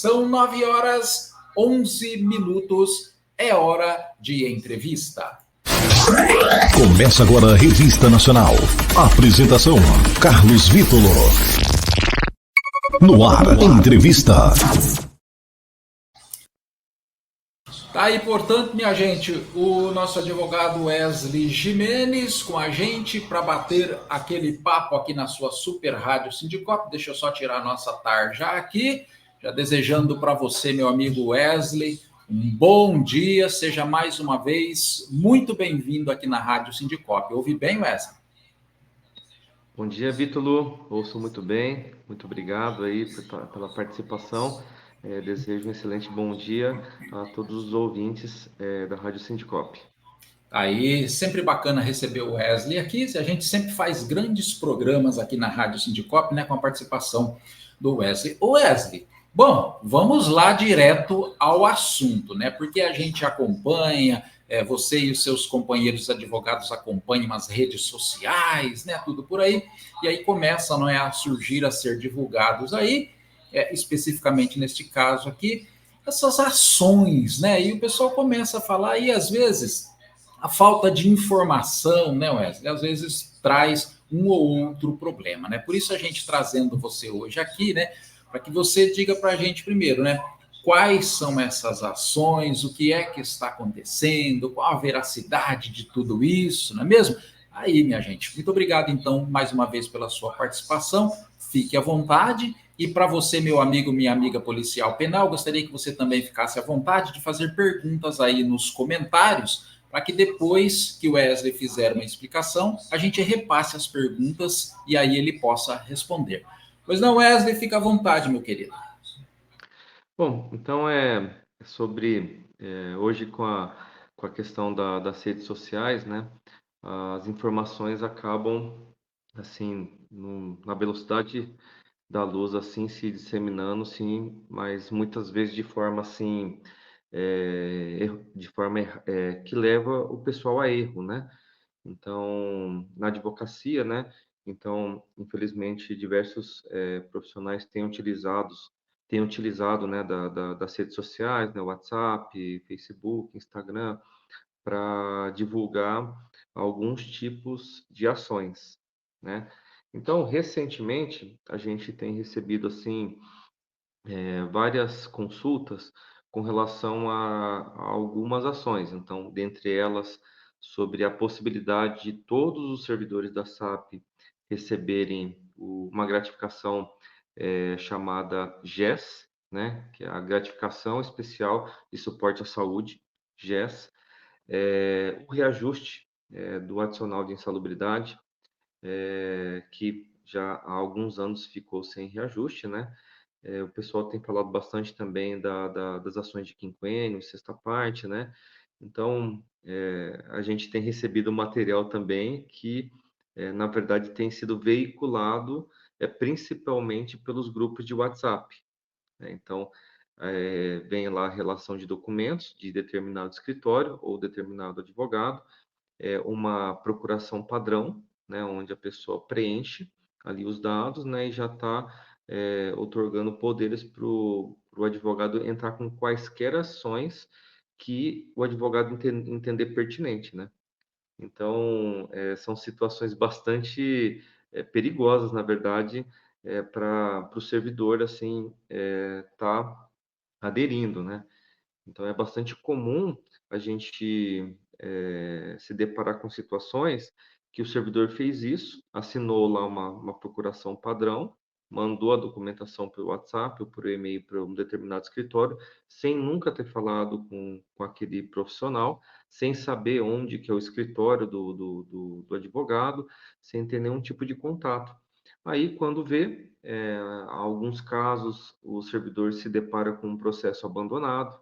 São 9h11, é hora de entrevista. Começa agora a Revista Nacional. Apresentação, Carlos Vítolo. No ar, entrevista. Tá aí, portanto, minha gente, o nosso advogado Wesley Jimenez com a gente para bater aquele papo aqui na sua super rádio Sindicop. Deixa eu só tirar a nossa tarja aqui, já desejando para você, meu amigo Wesley, um bom dia, seja mais uma vez muito bem-vindo aqui na rádio Sindicop. Ouvi bem, Wesley? Bom dia, Vítolo. Ouço muito bem. Muito obrigado aí pela participação. Desejo um excelente bom dia a todos os ouvintes da Rádio Sindicop. Aí, sempre bacana receber o Wesley aqui. A gente sempre faz grandes programas aqui na Rádio Sindicop, né, com a participação do Wesley. O Wesley, bom, vamos lá direto ao assunto, né? Porque a gente acompanha, você e os seus companheiros advogados acompanham as redes sociais, né? Tudo por aí. E aí começam, não é, a surgir, a ser divulgados aí, especificamente neste caso aqui, essas ações, né? E o pessoal começa a falar, e às vezes a falta de informação, né, Wesley, às vezes traz um ou outro problema, né? Por isso a gente trazendo você hoje aqui, né, para que você diga para a gente primeiro, né, quais são essas ações, o que é que está acontecendo, qual a veracidade de tudo isso, não é mesmo? Aí, minha gente, muito obrigado, então, mais uma vez pela sua participação, fique à vontade, e para você, meu amigo, minha amiga policial penal, gostaria que você também ficasse à vontade de fazer perguntas aí nos comentários, para que depois que o Wesley fizer uma explicação, a gente repasse as perguntas e aí ele possa responder. Pois não, Wesley, fica à vontade, meu querido. Bom, então sobre hoje com a questão das redes sociais, né? As informações acabam assim na velocidade da luz assim se disseminando, sim, mas muitas vezes de forma assim que leva o pessoal a erro, né? Então, na advocacia, né? Então, infelizmente, diversos profissionais têm utilizado, né, das redes sociais, né, WhatsApp, Facebook, Instagram, para divulgar alguns tipos de ações, né? Então, recentemente, a gente tem recebido, assim, várias consultas com relação a algumas ações. Então, dentre elas, sobre a possibilidade de todos os servidores da SAP receberem uma gratificação chamada GES, né, que é a Gratificação Especial de Suporte à Saúde, GES, o reajuste do adicional de insalubridade, que já há alguns anos ficou sem reajuste, né? O pessoal tem falado bastante também das ações de quinquênio, sexta parte, né? Então, a gente tem recebido material também que, na verdade, tem sido veiculado principalmente pelos grupos de WhatsApp, né? Então, vem lá a relação de documentos de determinado escritório ou determinado advogado, uma procuração padrão, né, onde a pessoa preenche ali os dados, né, e já está otorgando poderes para o advogado entrar com quaisquer ações que o advogado entender pertinente, né? Então, são situações bastante perigosas, na verdade, para o servidor, assim, tá aderindo, né? Então, é bastante comum a gente se deparar com situações que o servidor fez isso, assinou lá uma procuração padrão, mandou a documentação pelo WhatsApp ou por e-mail para um determinado escritório, sem nunca ter falado com aquele profissional, sem saber onde que é o escritório do advogado, sem ter nenhum tipo de contato. Aí, quando vê, alguns casos, o servidor se depara com um processo abandonado,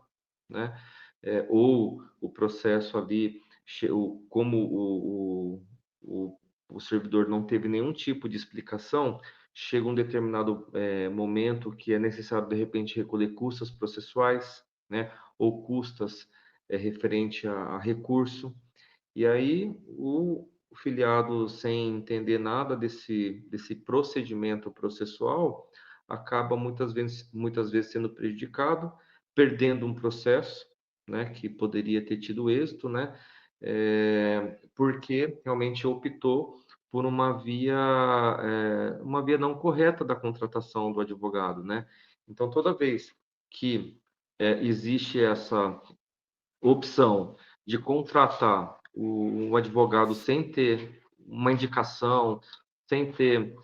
né? Ou o processo ali, como o servidor não teve nenhum tipo de explicação, chega um determinado momento que é necessário, de repente, recolher custas processuais, né? Ou custas referente a recurso. E aí o filiado, sem entender nada desse procedimento processual, acaba muitas vezes sendo prejudicado, perdendo um processo, né, que poderia ter tido êxito, né, porque realmente optou por uma via não correta da contratação do advogado, né? Então, toda vez que existe essa opção de contratar o advogado sem ter uma indicação, sem ter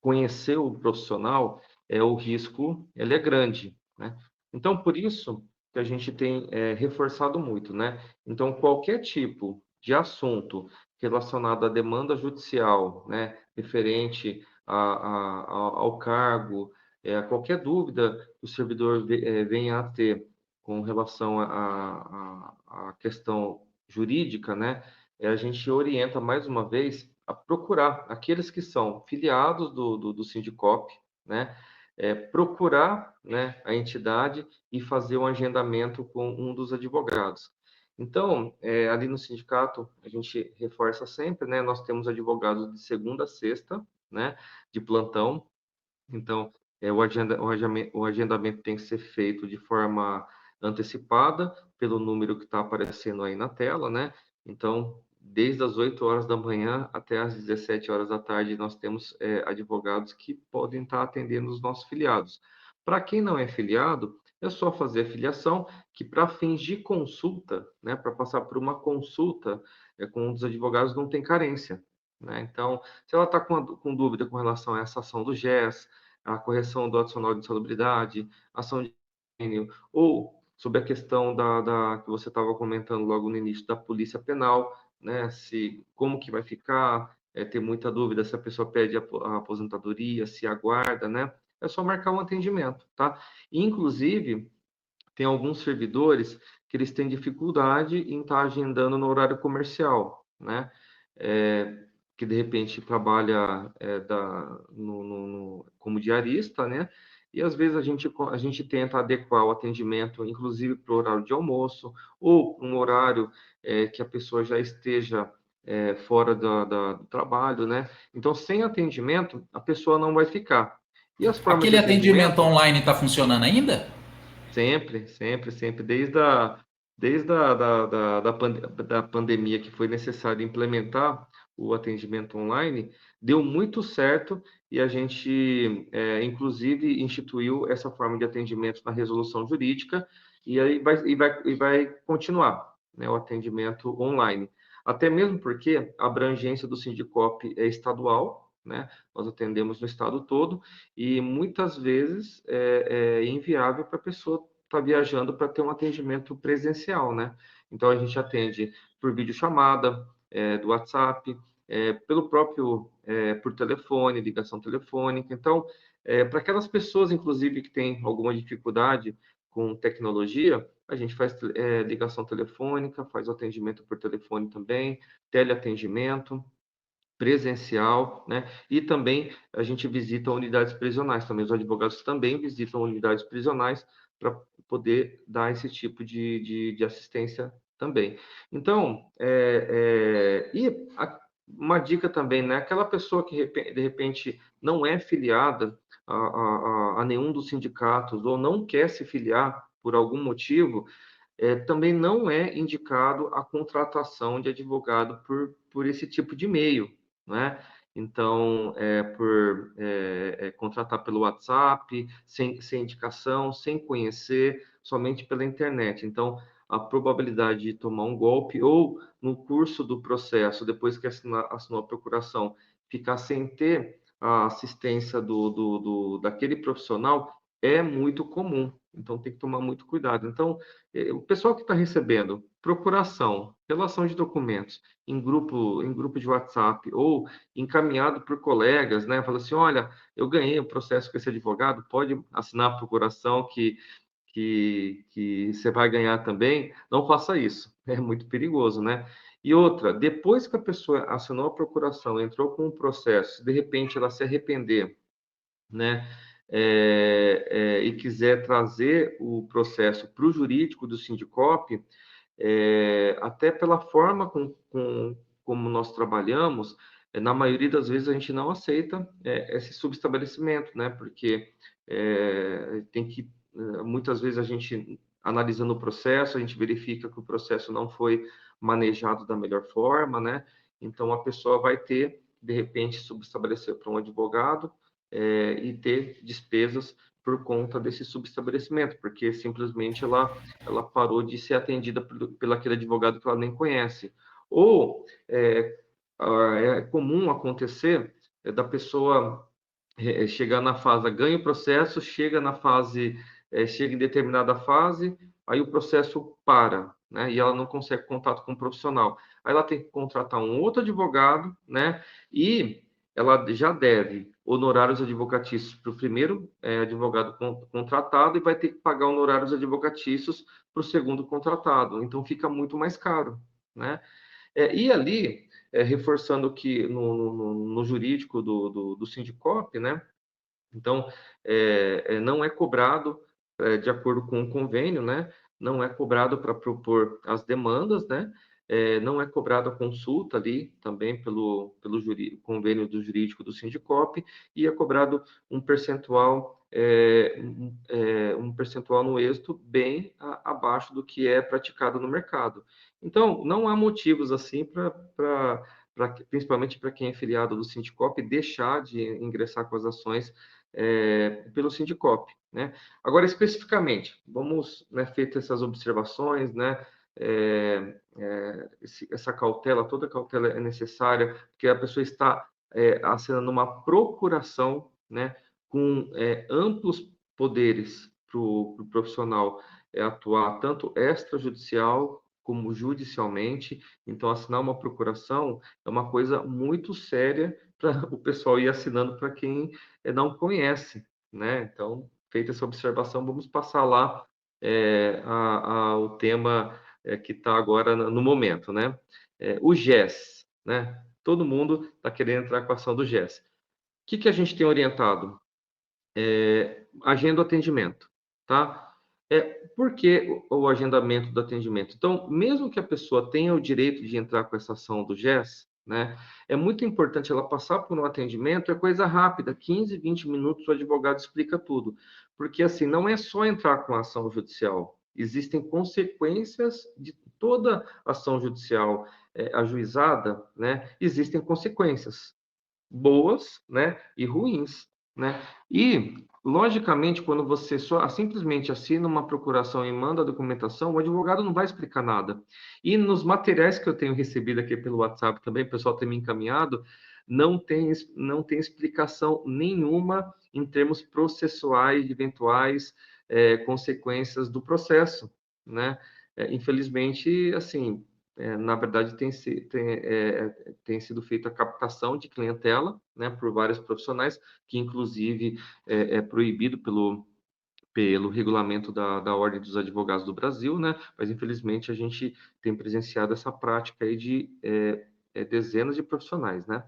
conhecer o profissional, o risco ele é grande, né? Então, por isso que a gente tem reforçado muito, né? Então, qualquer tipo de assunto relacionado à demanda judicial, né, referente ao cargo, qualquer dúvida que o servidor venha a ter com relação à questão jurídica, né, a gente orienta mais uma vez a procurar aqueles que são filiados do Sindicop, né, procurar, né, a entidade e fazer um agendamento com um dos advogados. Então, ali no sindicato, a gente reforça sempre, né, nós temos advogados de segunda a sexta, né, de plantão. Então, o agendamento tem que ser feito de forma antecipada, pelo número que está aparecendo aí na tela, né? Então, desde as 8 horas da manhã até as 17 horas da tarde, nós temos advogados que podem estar atendendo os nossos filiados. Para quem não é filiado, é só fazer a filiação, que para fins de consulta, né, para passar por uma consulta com um dos advogados, não tem carência, né? Então, se ela está com dúvida com relação a essa ação do GES, a correção do adicional de insalubridade, ação de convênio, ou sobre a questão que você estava comentando logo no início da polícia penal, né? Como que vai ficar, ter muita dúvida se a pessoa pede a aposentadoria, se aguarda, né? É só marcar um atendimento, tá? Inclusive, tem alguns servidores que eles têm dificuldade em estar agendando no horário comercial, né? Que de repente trabalha como diarista, né? E às vezes a gente tenta adequar o atendimento, inclusive para o horário de almoço, ou um horário que a pessoa já esteja fora do trabalho, né? Então, sem atendimento, a pessoa não vai ficar. E as formas de Aquele atendimento atendimento? online está funcionando ainda? Sempre, sempre, sempre. Da pandemia que foi necessário implementar o atendimento online, deu muito certo e a gente, inclusive, instituiu essa forma de atendimento na resolução jurídica e aí vai continuar, né, o atendimento online. Até mesmo porque a abrangência do Sindicop é estadual, né? Nós atendemos no estado todo e muitas vezes é inviável para a pessoa estar viajando para ter um atendimento presencial, né? Então a gente atende por videochamada, do WhatsApp, pelo próprio por telefone, ligação telefônica. Então, para aquelas pessoas, inclusive, que têm alguma dificuldade com tecnologia, a gente faz ligação telefônica, faz o atendimento por telefone também, teleatendimento presencial, né? E também a gente visita unidades prisionais, também os advogados também visitam unidades prisionais para poder dar esse tipo de assistência também. Então, uma dica também, né? Aquela pessoa que de repente não é filiada a nenhum dos sindicatos ou não quer se filiar por algum motivo, também não é indicado a contratação de advogado por esse tipo de meio, né? Então, por contratar pelo WhatsApp, sem indicação, sem conhecer, somente pela internet. Então, a probabilidade de tomar um golpe ou no curso do processo, depois que assinou a procuração, ficar sem ter a assistência daquele profissional é muito comum. Então, tem que tomar muito cuidado. Então, o pessoal que está recebendo procuração, relação de documentos em grupo de WhatsApp ou encaminhado por colegas, né? Fala assim, olha, eu ganhei o processo com esse advogado, pode assinar a procuração que você vai ganhar também. Não faça isso, é muito perigoso, né? E outra, depois que a pessoa assinou a procuração, entrou com um processo, de repente ela se arrepender, né? E quiser trazer o processo para o jurídico do Sindicop, até pela forma como nós trabalhamos, na maioria das vezes a gente não aceita esse subestabelecimento, né? Porque tem que, muitas vezes a gente, analisando o processo, a gente verifica que o processo não foi manejado da melhor forma, né? Então a pessoa vai ter, de repente, subestabelecer para um advogado e ter despesas por conta desse subestabelecimento, porque simplesmente ela parou de ser atendida pelo aquele advogado que ela nem conhece. Ou é comum acontecer da pessoa chegar na fase, ganha o processo, chega na fase, chega em determinada fase, aí o processo para, né? E ela não consegue contato com o profissional. Aí ela tem que contratar um outro advogado, né? E ela já deve honorários advocatícios para o primeiro advogado contratado e vai ter que pagar honorários advocatícios para o segundo contratado. Então fica muito mais caro, né? E ali, reforçando que no jurídico do Sindicop, né? Então, não é cobrado, de acordo com o convênio, né? Não é cobrado para propor as demandas, né? Não é cobrado a consulta ali também pelo convênio do jurídico do Sindicop e é cobrado um percentual, um percentual no êxito bem abaixo do que é praticado no mercado. Então, não há motivos assim principalmente para quem é filiado do Sindicop, deixar de ingressar com as ações pelo Sindicop, né? Agora, especificamente, vamos, né, feitas essas observações, né, essa cautela, toda cautela é necessária, porque a pessoa está assinando uma procuração, né, com amplos poderes para o profissional atuar tanto extrajudicial como judicialmente. Então, assinar uma procuração é uma coisa muito séria para o pessoal ir assinando para quem não conhece, né? Então, feita essa observação, vamos passar lá o tema que está agora no momento, né? O GES, né? Todo mundo está querendo entrar com a ação do GES. O que a gente tem orientado? Agenda o atendimento, tá? Por que o agendamento do atendimento? Então, mesmo que a pessoa tenha o direito de entrar com essa ação do GES, né, é muito importante ela passar por um atendimento, é coisa rápida, 15, 20 minutos, o advogado explica tudo. Porque, assim, não é só entrar com a ação judicial, existem consequências de toda ação judicial ajuizada, né, existem consequências boas, né, e ruins, né? E, logicamente, quando você só simplesmente assina uma procuração e manda a documentação, o advogado não vai explicar nada. E nos materiais que eu tenho recebido aqui pelo WhatsApp também, o pessoal tem me encaminhado, não tem explicação nenhuma em termos processuais, de eventuais consequências do processo, né? Infelizmente, assim, na verdade, tem sido feita a captação de clientela, né, por vários profissionais, que inclusive é proibido pelo regulamento da Ordem dos Advogados do Brasil, né, mas infelizmente a gente tem presenciado essa prática aí de dezenas de profissionais, né.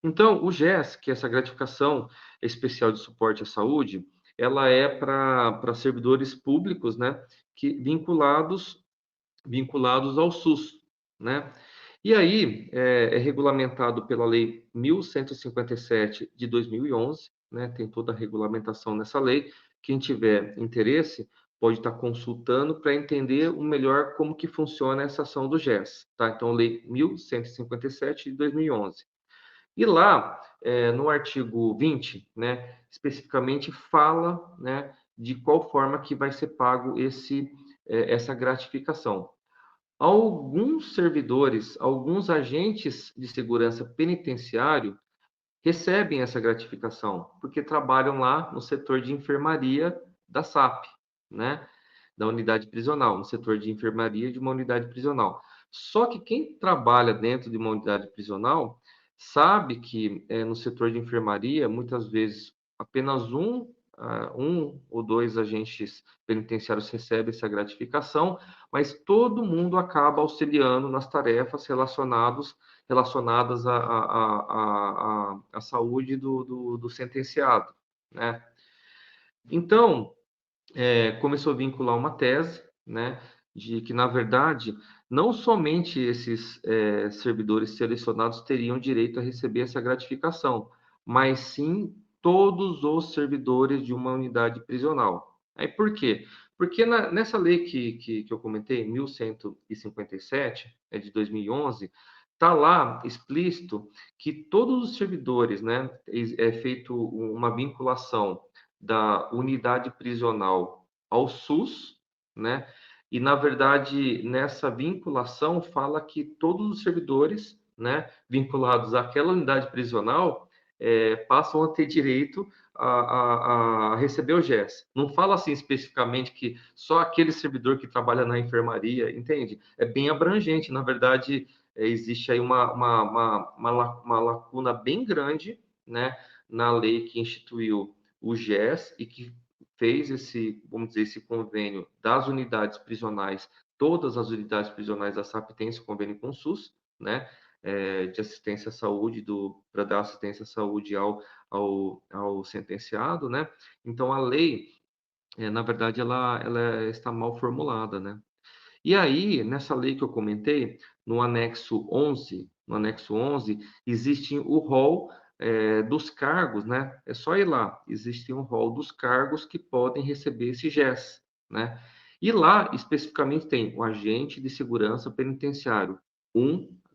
Então, o GES, que é essa gratificação especial de suporte à saúde, ela é para servidores públicos, né, vinculados ao SUS, né? E aí é regulamentado pela Lei 1157 de 2011, né? Tem toda a regulamentação nessa lei. Quem tiver interesse pode estar consultando para entender o melhor como que funciona essa ação do GES, tá? Então, Lei 1157 de 2011. E lá, no artigo 20, né, especificamente fala, né, de qual forma que vai ser pago essa gratificação. Alguns servidores, alguns agentes de segurança penitenciário recebem essa gratificação, porque trabalham lá no setor de enfermaria da SAP, né? Da unidade prisional, no setor de enfermaria de uma unidade prisional. Só que quem trabalha dentro de uma unidade prisional sabe que no setor de enfermaria, muitas vezes, apenas um ou dois agentes penitenciários recebem essa gratificação, mas todo mundo acaba auxiliando nas tarefas relacionadas à saúde do sentenciado, né? Então, começou a vincular uma tese, né, de que, na verdade, não somente esses servidores selecionados teriam direito a receber essa gratificação, mas sim todos os servidores de uma unidade prisional. Aí por quê? Porque nessa lei que eu comentei, 1157, é de 2011, está lá explícito que todos os servidores, né, é feito uma vinculação da unidade prisional ao SUS, né? E na verdade nessa vinculação fala que todos os servidores, né, vinculados àquela unidade prisional passam a ter direito a receber o GES. Não fala assim especificamente que só aquele servidor que trabalha na enfermaria, entende? É bem abrangente. Na verdade, existe aí uma lacuna bem grande, né, na lei que instituiu o GES e que fez esse, vamos dizer, esse convênio das unidades prisionais, todas as unidades prisionais da SAP têm esse convênio com o SUS, né, de assistência à saúde, para dar assistência à saúde ao sentenciado, né? Então, a lei, na verdade, ela está mal formulada, né? E aí, nessa lei que eu comentei, no anexo 11 existe o rol dos cargos, né? É só ir lá, existe um rol dos cargos que podem receber esse GES, né? E lá, especificamente, tem o agente de segurança penitenciário,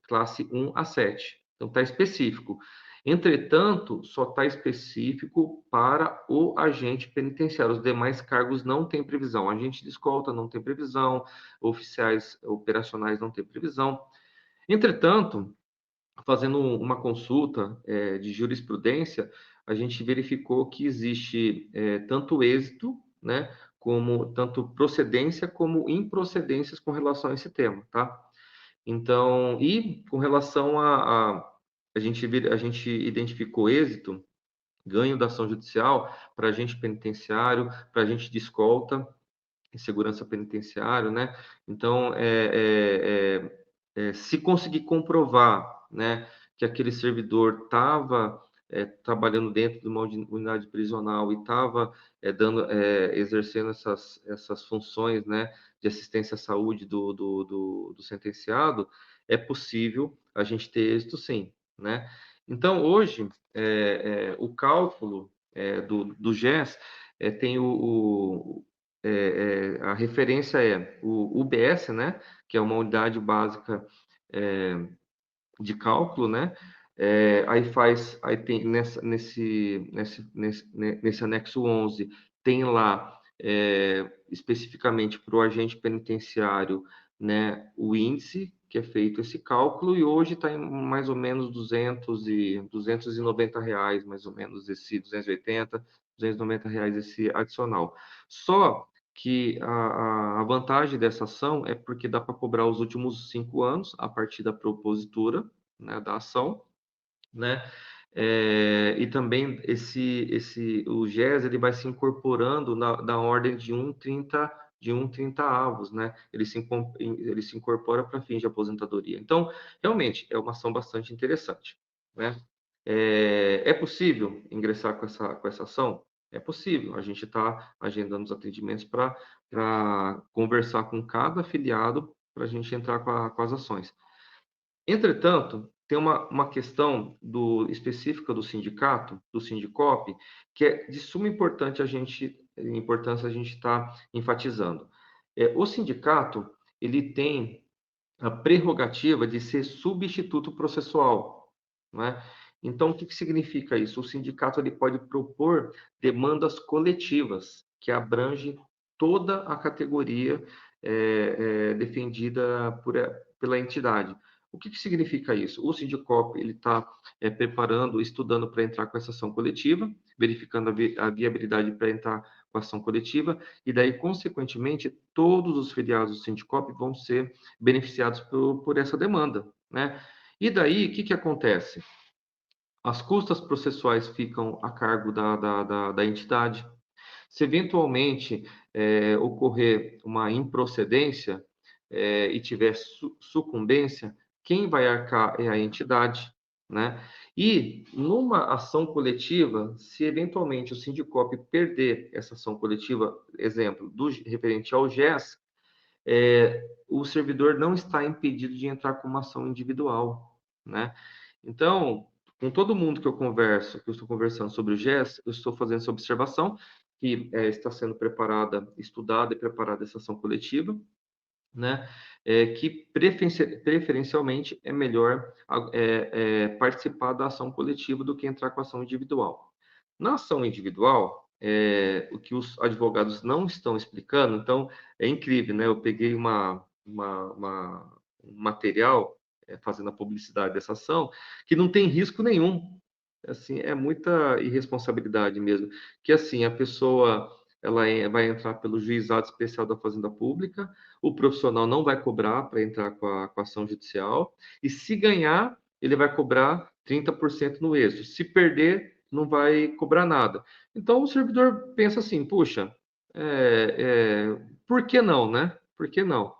classe 1 a 7. Então, está específico. Entretanto, só está específico para o agente penitenciário. Os demais cargos não têm previsão. Agente de escolta não tem previsão, oficiais operacionais não têm previsão. Entretanto, fazendo uma consulta de jurisprudência, a gente verificou que existe tanto êxito, né, como tanto procedência como improcedências com relação a esse tema, tá? Então, e com relação a gente identificou êxito, ganho da ação judicial para agente penitenciário, para agente de escolta em segurança penitenciária, né? Então, se conseguir comprovar, né, que aquele servidor estava trabalhando dentro de uma unidade prisional e estava exercendo essas funções, né, de assistência à saúde do sentenciado, é possível a gente ter êxito, sim, né? Então, hoje, o cálculo do GES tem a referência é o UBS, né, que é uma unidade básica de cálculo, né? Aí tem nesse anexo 11 tem lá especificamente para o agente penitenciário, né, o índice que é feito esse cálculo e hoje está em mais ou menos R$ 290, mais ou menos esse 280, R$ 290 esse adicional. Só que a vantagem dessa ação é porque dá para cobrar os últimos 5 anos a partir da propositura, né, da ação, né? E também o GES ele vai se incorporando na ordem de 1,30 avos, né? Ele se incorpora para fins de aposentadoria. Então, realmente, é uma ação bastante interessante, né? É possível ingressar com essa ação? É possível. A gente está agendando os atendimentos para conversar com cada afiliado para a gente entrar com as ações. Entretanto, tem uma questão específica do sindicato, do Sindicop, que é de suma importância a gente estar enfatizando. O sindicato, ele tem a prerrogativa de ser substituto processual, né? Então, o que significa isso? O sindicato ele pode propor demandas coletivas, que abrangem toda a categoria defendida pela entidade. O que significa isso? O Sindicop ele está preparando, estudando para entrar com essa ação coletiva, verificando a viabilidade para entrar com a ação coletiva, e daí, consequentemente, todos os filiados do Sindicop vão ser beneficiados por essa demanda, né? E daí, o que acontece? As custas processuais ficam a cargo da entidade. Se eventualmente ocorrer uma improcedência e tiver sucumbência, quem vai arcar é a entidade, né? E numa ação coletiva, se eventualmente o Sindicop perder essa ação coletiva, exemplo, referente ao GES, o servidor não está impedido de entrar com uma ação individual, né? Então, com todo mundo que eu converso, que eu estou conversando sobre o GES, eu estou fazendo essa observação, que está sendo preparada, estudada e preparada essa ação coletiva, né? Que preferencialmente é melhor participar da ação coletiva do que entrar com a ação individual. Na ação individual, o que os advogados não estão explicando, então é incrível, né? Eu peguei um material fazendo a publicidade dessa ação que não tem risco nenhum. Assim, é muita irresponsabilidade mesmo. Que assim, a pessoa vai entrar pelo juizado especial da Fazenda Pública, o profissional não vai cobrar para entrar com a ação judicial, e se ganhar, ele vai cobrar 30% no êxito. Se perder, não vai cobrar nada. Então o servidor pensa assim, puxa, por que não, né? Por que não?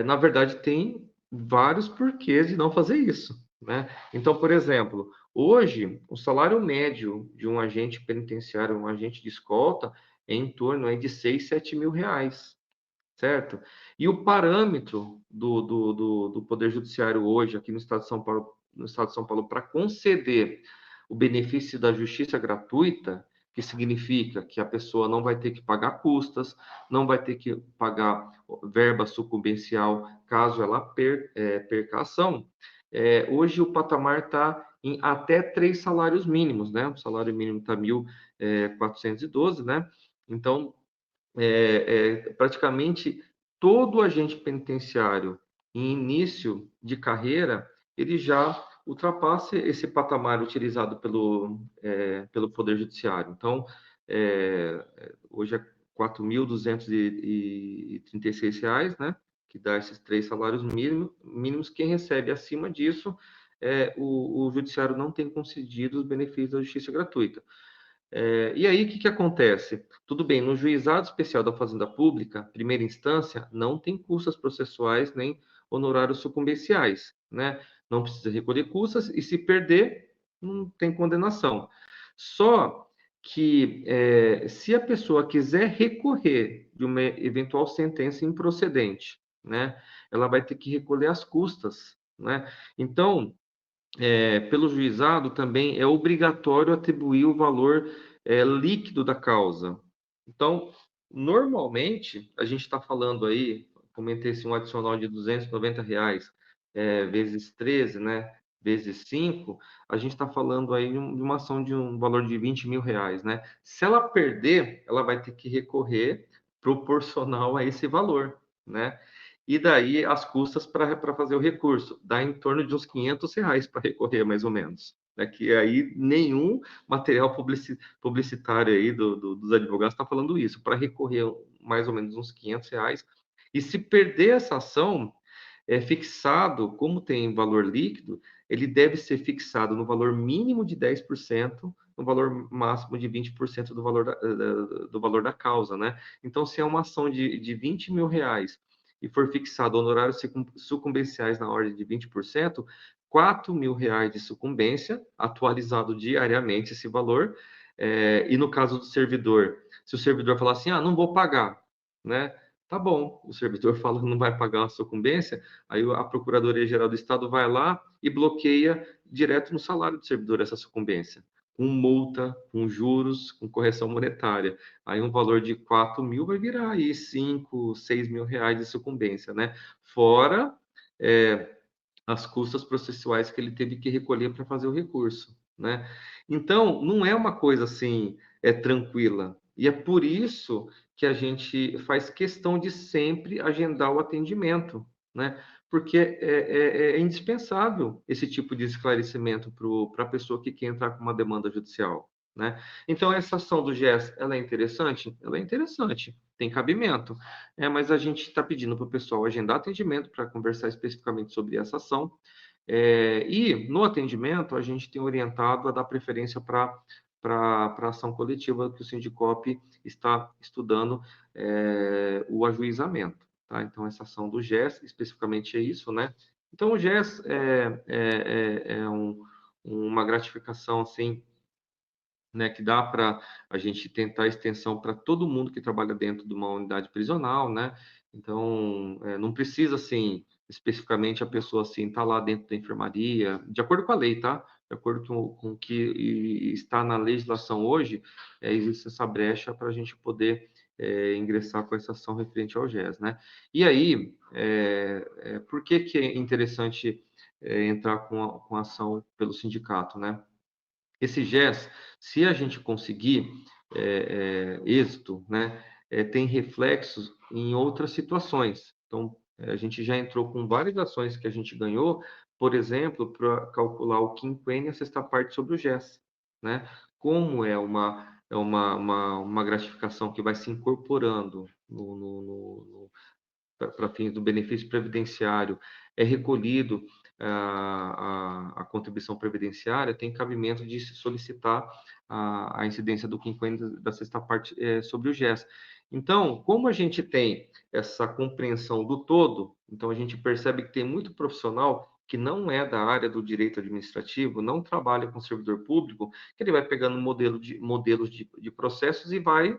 Na verdade, tem vários porquês de não fazer isso, né? Então, por exemplo, hoje, o salário médio de um agente penitenciário, um agente de escolta, é em torno aí de 6, 7 mil reais, certo? E o parâmetro do Poder Judiciário hoje, aqui no Estado de São Paulo, para conceder o benefício da justiça gratuita, que significa que a pessoa não vai ter que pagar custas, não vai ter que pagar verba sucumbencial caso ela perca a ação. Hoje o patamar está em até 3 salários mínimos, né? O salário mínimo está 1.412, né? Então, praticamente todo agente penitenciário em início de carreira, ele já ultrapassa esse patamar utilizado pelo Poder Judiciário. Então, hoje é R$ 4.236, né? Que dá esses 3 salários mínimos. Quem recebe acima disso, o Judiciário não tem concedido os benefícios da justiça gratuita. E aí, o que acontece? Tudo bem, no juizado especial da Fazenda Pública, primeira instância, não tem custas processuais nem honorários sucumbenciais, né? Não precisa recolher custas e, se perder, não tem condenação. Só que, se a pessoa quiser recorrer de uma eventual sentença improcedente, né? Ela vai ter que recolher as custas, né? Então, pelo juizado também é obrigatório atribuir o valor líquido da causa. Então, normalmente, a gente está falando aí, comentei-se um adicional de R$ 290, vezes 13, né? Vezes 5, a gente está falando aí de uma ação de um valor de R$ 20 mil, né? Se ela perder, ela vai ter que recorrer proporcional a esse valor, né? E daí as custas para fazer o recurso, dá em torno de uns R$ 500 para recorrer, mais ou menos. É que aí nenhum material publicitário aí dos advogados está falando isso, para recorrer mais ou menos uns R$ 500. E se perder essa ação, é fixado, como tem valor líquido, ele deve ser fixado no valor mínimo de 10%, no valor máximo de 20% do valor da causa, né? Então, se é uma ação de R$ 20 mil e for fixado honorários sucumbenciais na ordem de 20%, R$ 4 mil de sucumbência, atualizado diariamente esse valor. E no caso do servidor, se o servidor falar assim, não vou pagar, né? Tá bom, o servidor fala que não vai pagar a sucumbência, aí a Procuradoria-Geral do Estado vai lá e bloqueia direto no salário do servidor essa sucumbência, com multa, com juros, com correção monetária. Aí um valor de 4 mil vai virar aí 5, 6 mil reais de sucumbência, né? Fora as custas processuais que ele teve que recolher para fazer o recurso, né? Então, não é uma coisa assim, tranquila. E é por isso que a gente faz questão de sempre agendar o atendimento, né? Porque é indispensável esse tipo de esclarecimento para a pessoa que quer entrar com uma demanda judicial, né? Então, essa ação do GES, ela é interessante? Ela é interessante, tem cabimento. Mas a gente está pedindo para o pessoal agendar atendimento para conversar especificamente sobre essa ação. E no atendimento, a gente tem orientado a dar preferência para a ação coletiva, que o Sindicop está estudando o ajuizamento. Tá? Então, essa ação do GES, especificamente é isso, né? Então, o GES é uma gratificação, assim, né, que dá para a gente tentar extensão para todo mundo que trabalha dentro de uma unidade prisional, né? Então, não precisa, assim, especificamente a pessoa, assim, estar lá dentro da enfermaria, de acordo com a lei, tá? De acordo com o que está na legislação hoje, existe essa brecha para a gente poder ingressar com essa ação referente ao GES, né? E aí, por que é interessante entrar com a ação pelo sindicato, né? Esse GES, se a gente conseguir êxito, né, tem reflexos em outras situações. Então, a gente já entrou com várias ações que a gente ganhou, por exemplo, para calcular o quinquênio e a sexta parte sobre o GES, né? Como é uma gratificação que vai se incorporando para fins do benefício previdenciário, é recolhido a contribuição previdenciária, tem cabimento de se solicitar a incidência do quinquênio da sexta parte sobre o GES. Então, como a gente tem essa compreensão do todo, então a gente percebe que tem muito profissional que não é da área do direito administrativo, não trabalha com servidor público, que ele vai pegando modelos de processos e vai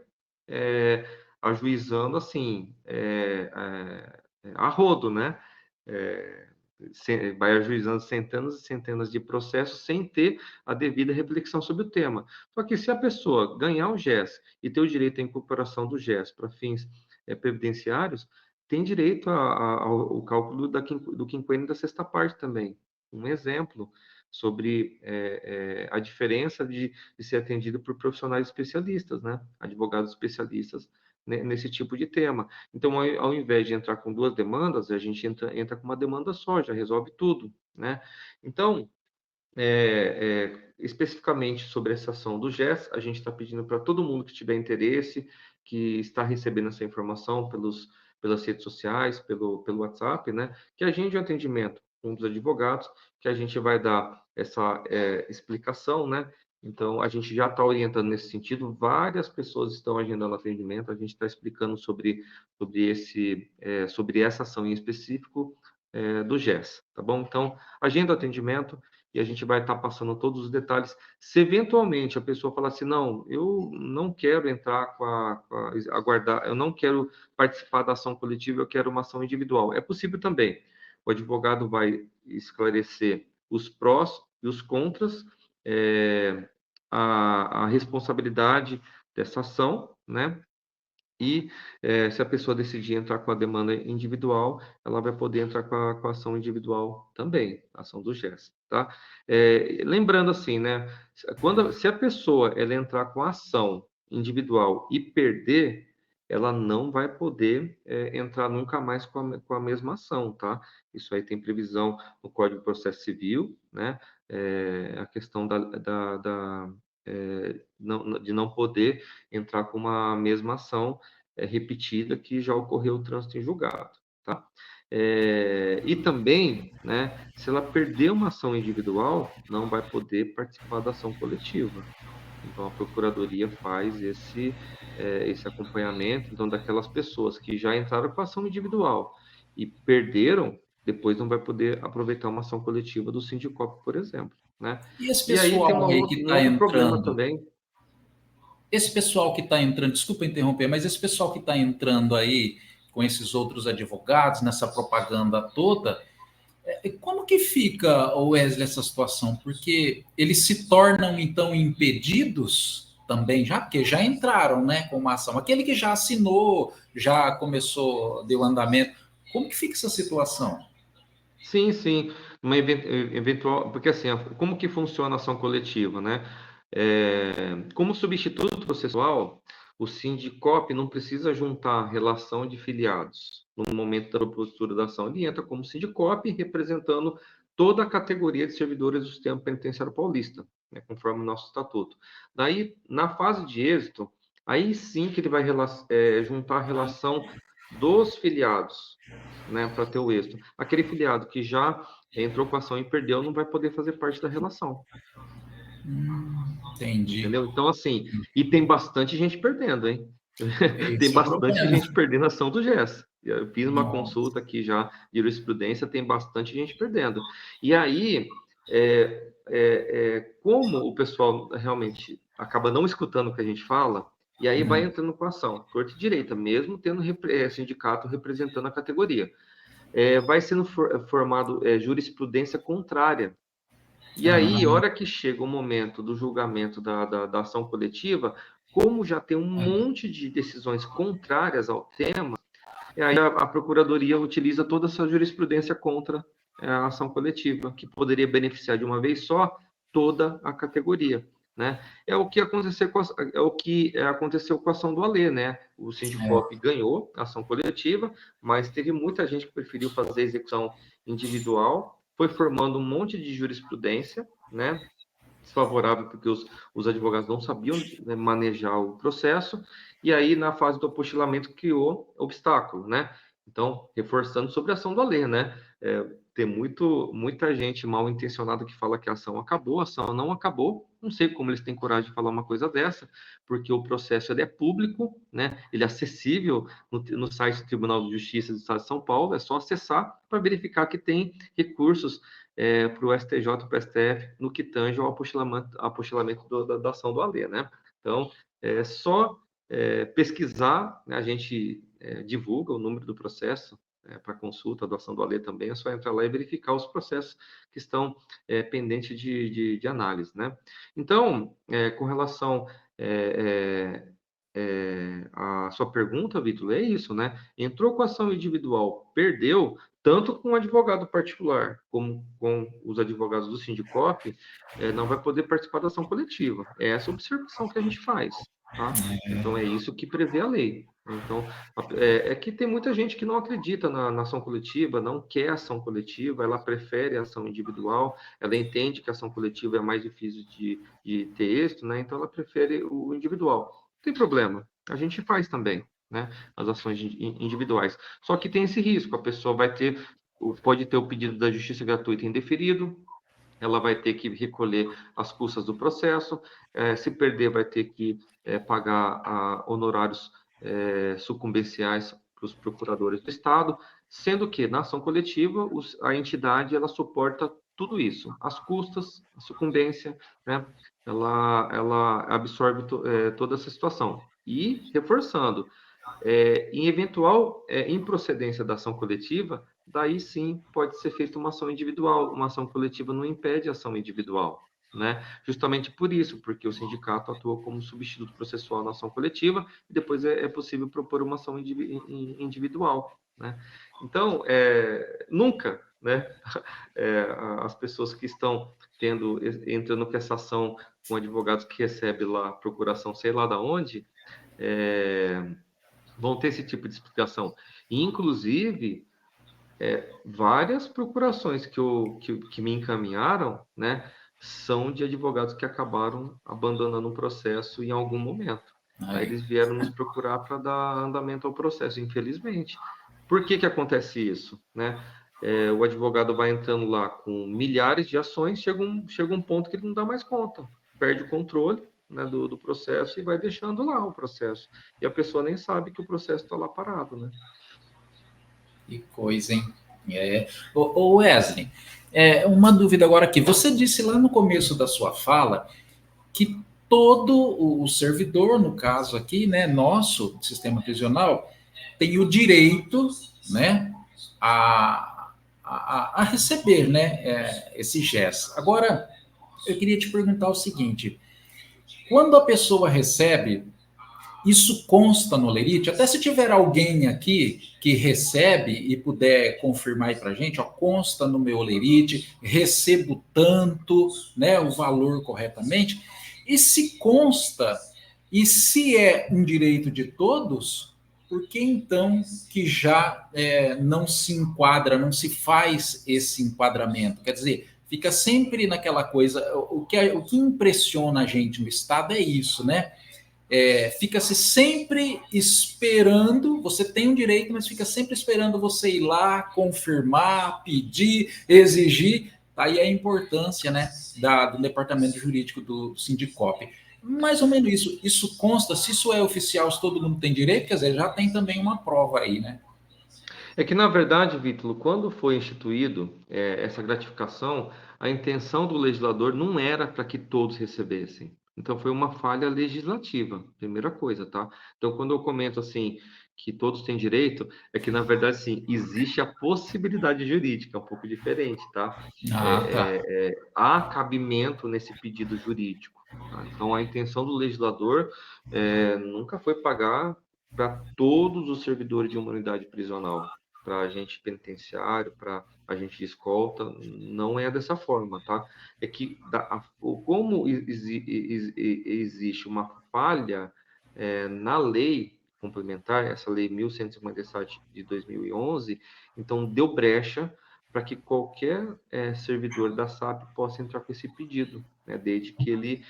ajuizando assim, a rodo, né? Vai ajuizando centenas e centenas de processos sem ter a devida reflexão sobre o tema. Só que se a pessoa ganhar o GES e ter o direito à incorporação do GES para fins previdenciários, tem direito ao cálculo do quinquênio da sexta parte também. Um exemplo sobre a diferença de ser atendido por profissionais especialistas, né? Advogados especialistas nesse tipo de tema. Então, ao invés de entrar com duas demandas, a gente entra com uma demanda só, já resolve tudo, né? Então, especificamente sobre essa ação do GES, a gente está pedindo para todo mundo que tiver interesse, que está recebendo essa informação pelas redes sociais, pelo WhatsApp, né? Que agende um atendimento com um dos advogados, que a gente vai dar essa explicação, né? Então, a gente já está orientando nesse sentido, várias pessoas estão agendando atendimento, a gente está explicando sobre essa ação em específico do GES, tá bom? Então, agenda o atendimento e a gente vai estar passando todos os detalhes. Se eventualmente a pessoa falar assim, não, eu não quero entrar aguardar, eu não quero participar da ação coletiva, eu quero uma ação individual. É possível também. O advogado vai esclarecer os prós e os contras, a responsabilidade dessa ação, né? E se a pessoa decidir entrar com a demanda individual, ela vai poder entrar com a ação individual também, a ação do GES, tá? Lembrando assim, né? Se a pessoa ela entrar com a ação individual e perder, ela não vai poder entrar nunca mais com a mesma ação, tá? Isso aí tem previsão no Código de Processo Civil, né? A questão de não poder entrar com uma mesma ação repetida que já ocorreu o trânsito em julgado, tá? E também, né, se ela perder uma ação individual, não vai poder participar da ação coletiva. Então, a Procuradoria faz esse acompanhamento, então, daquelas pessoas que já entraram com a ação individual e perderam, depois não vai poder aproveitar uma ação coletiva do Sindicop, por exemplo, né? E esse E aí tem pessoal aí que um está outro problema entrando, também. esse pessoal que está entrando, desculpa interromper, mas esse pessoal que está entrando aí com esses outros advogados, nessa propaganda toda, como que fica, Wesley, essa situação? Porque eles se tornam, então, impedidos também, já, porque já entraram, né, com uma ação. Aquele que já assinou, já começou, deu andamento. Como que fica essa situação? Sim, sim, uma eventual, porque assim, como que funciona a ação coletiva, né? Como substituto processual, o Sindicop não precisa juntar relação de filiados no momento da propositura da ação. Ele entra como Sindicop representando toda a categoria de servidores do sistema penitenciário paulista, né, conforme o nosso estatuto. Daí, na fase de êxito, aí sim que ele vai juntar a relação dos filiados, né, para ter o êxito. Aquele filiado que já entrou com a ação e perdeu não vai poder fazer parte da relação. Entendi. Entendeu? Então, assim, e tem bastante gente perdendo, hein? Tem bastante gente perdendo a ação do GES. Eu fiz uma consulta aqui já de jurisprudência, tem bastante gente perdendo. E aí, como o pessoal realmente acaba não escutando o que a gente fala, e aí vai entrando com a ação, torta e direita, mesmo tendo sindicato representando a categoria. Vai sendo formado jurisprudência contrária. E aí, a hora que chega o momento do julgamento da ação coletiva, como já tem um monte de decisões contrárias ao tema, aí a Procuradoria utiliza toda essa jurisprudência contra a ação coletiva, que poderia beneficiar de uma vez só toda a categoria. Né? É o que aconteceu com a ação do Alê, né? O Sindicop ganhou a ação coletiva, mas teve muita gente que preferiu fazer a execução individual, foi formando um monte de jurisprudência, né? Desfavorável, porque os advogados não sabiam, né, manejar o processo, e aí, na fase do apostilamento, criou obstáculo, né? Então, reforçando sobre a ação do Alê, né? Tem muita gente mal intencionada que fala que a ação não acabou. Não sei como eles têm coragem de falar uma coisa dessa, porque o processo ele é público, né? Ele é acessível no site do Tribunal de Justiça do Estado de São Paulo, é só acessar para verificar que tem recursos para o STJ e para o STF no que tange ao apostilamento da ação do Alê, né? Então, é só pesquisar, né? A gente divulga o número do processo para consulta, a doação do Alê também, é só entrar lá e verificar os processos que estão pendentes de análise, né? Então, com relação a sua pergunta, Vitor, é isso, né? Entrou com ação individual, perdeu, tanto com o advogado particular como com os advogados do Sindicop, não vai poder participar da ação coletiva. É essa observação que a gente faz, tá? Então, é isso que prevê a lei. Então, que tem muita gente que não acredita na ação coletiva, não quer ação coletiva, ela prefere a ação individual, ela entende que a ação coletiva é mais difícil de ter êxito, né? Então, ela prefere o individual. Não tem problema, a gente faz também, né? As ações individuais. Só que tem esse risco, a pessoa pode ter o pedido da justiça gratuita indeferido, ela vai ter que recolher as custas do processo, se perder vai ter que pagar honorários sucumbenciais para os procuradores do Estado, sendo que na ação coletiva a entidade ela suporta tudo isso, as custas, a sucumbência, né? Ela absorve toda essa situação. E, reforçando, em eventual improcedência da ação coletiva, daí sim pode ser feita uma ação individual. Uma ação coletiva não impede a ação individual, né? Justamente por isso, porque o sindicato atua como substituto processual na ação coletiva e depois é possível propor uma ação individual, né? Então, nunca, né? As pessoas que estão entrando com essa ação com advogados que recebem lá procuração, sei lá da onde, vão ter esse tipo de explicação. E, inclusive, várias procurações que me encaminharam, né, são de advogados que acabaram abandonando o processo em algum momento. Aí eles vieram nos procurar para dar andamento ao processo, infelizmente. Por que acontece isso, né? O advogado vai entrando lá com milhares de ações, chega um ponto que ele não dá mais conta, perde o controle, né, do processo e vai deixando lá o processo. E a pessoa nem sabe que o processo está lá parado, né? Que coisa, hein? Ô Wesley, uma dúvida agora aqui. Você disse lá no começo da sua fala que todo o servidor, no caso aqui, né, nosso sistema prisional, tem o direito, né, a receber, né, esse GES. Agora, eu queria te perguntar o seguinte: quando a pessoa recebe, isso consta no lerite? Até se tiver alguém aqui que recebe e puder confirmar aí para a gente, ó, consta no meu lerite, recebo tanto, né, o valor corretamente. E se consta, e se é um direito de todos, por que então que já não se enquadra, não se faz esse enquadramento? Quer dizer, fica sempre naquela coisa, o que impressiona a gente no Estado é isso, né? Fica-se sempre esperando, você tem um direito, mas fica sempre esperando você ir lá, confirmar, pedir, exigir. Aí a importância, né, do departamento jurídico do Sindicop. Mais ou menos isso consta, se isso é oficial, se todo mundo tem direito, quer dizer, já tem também uma prova aí, né? É que, na verdade, Vítor, quando foi instituído essa gratificação, a intenção do legislador não era para que todos recebessem. Então, foi uma falha legislativa, primeira coisa, tá? Então, quando eu comento assim que todos têm direito, é que, na verdade, sim, existe a possibilidade jurídica, é um pouco diferente, tá? Ah, tá. Há cabimento nesse pedido jurídico, tá? Então, a intenção do legislador nunca foi pagar para todos os servidores de uma unidade prisional, para agente penitenciário, para agente de escolta, não é dessa forma, tá? É que como existe uma falha na lei complementar, essa lei 1157 de 2011, então deu brecha para que qualquer servidor da SAP possa entrar com esse pedido, né, desde que ele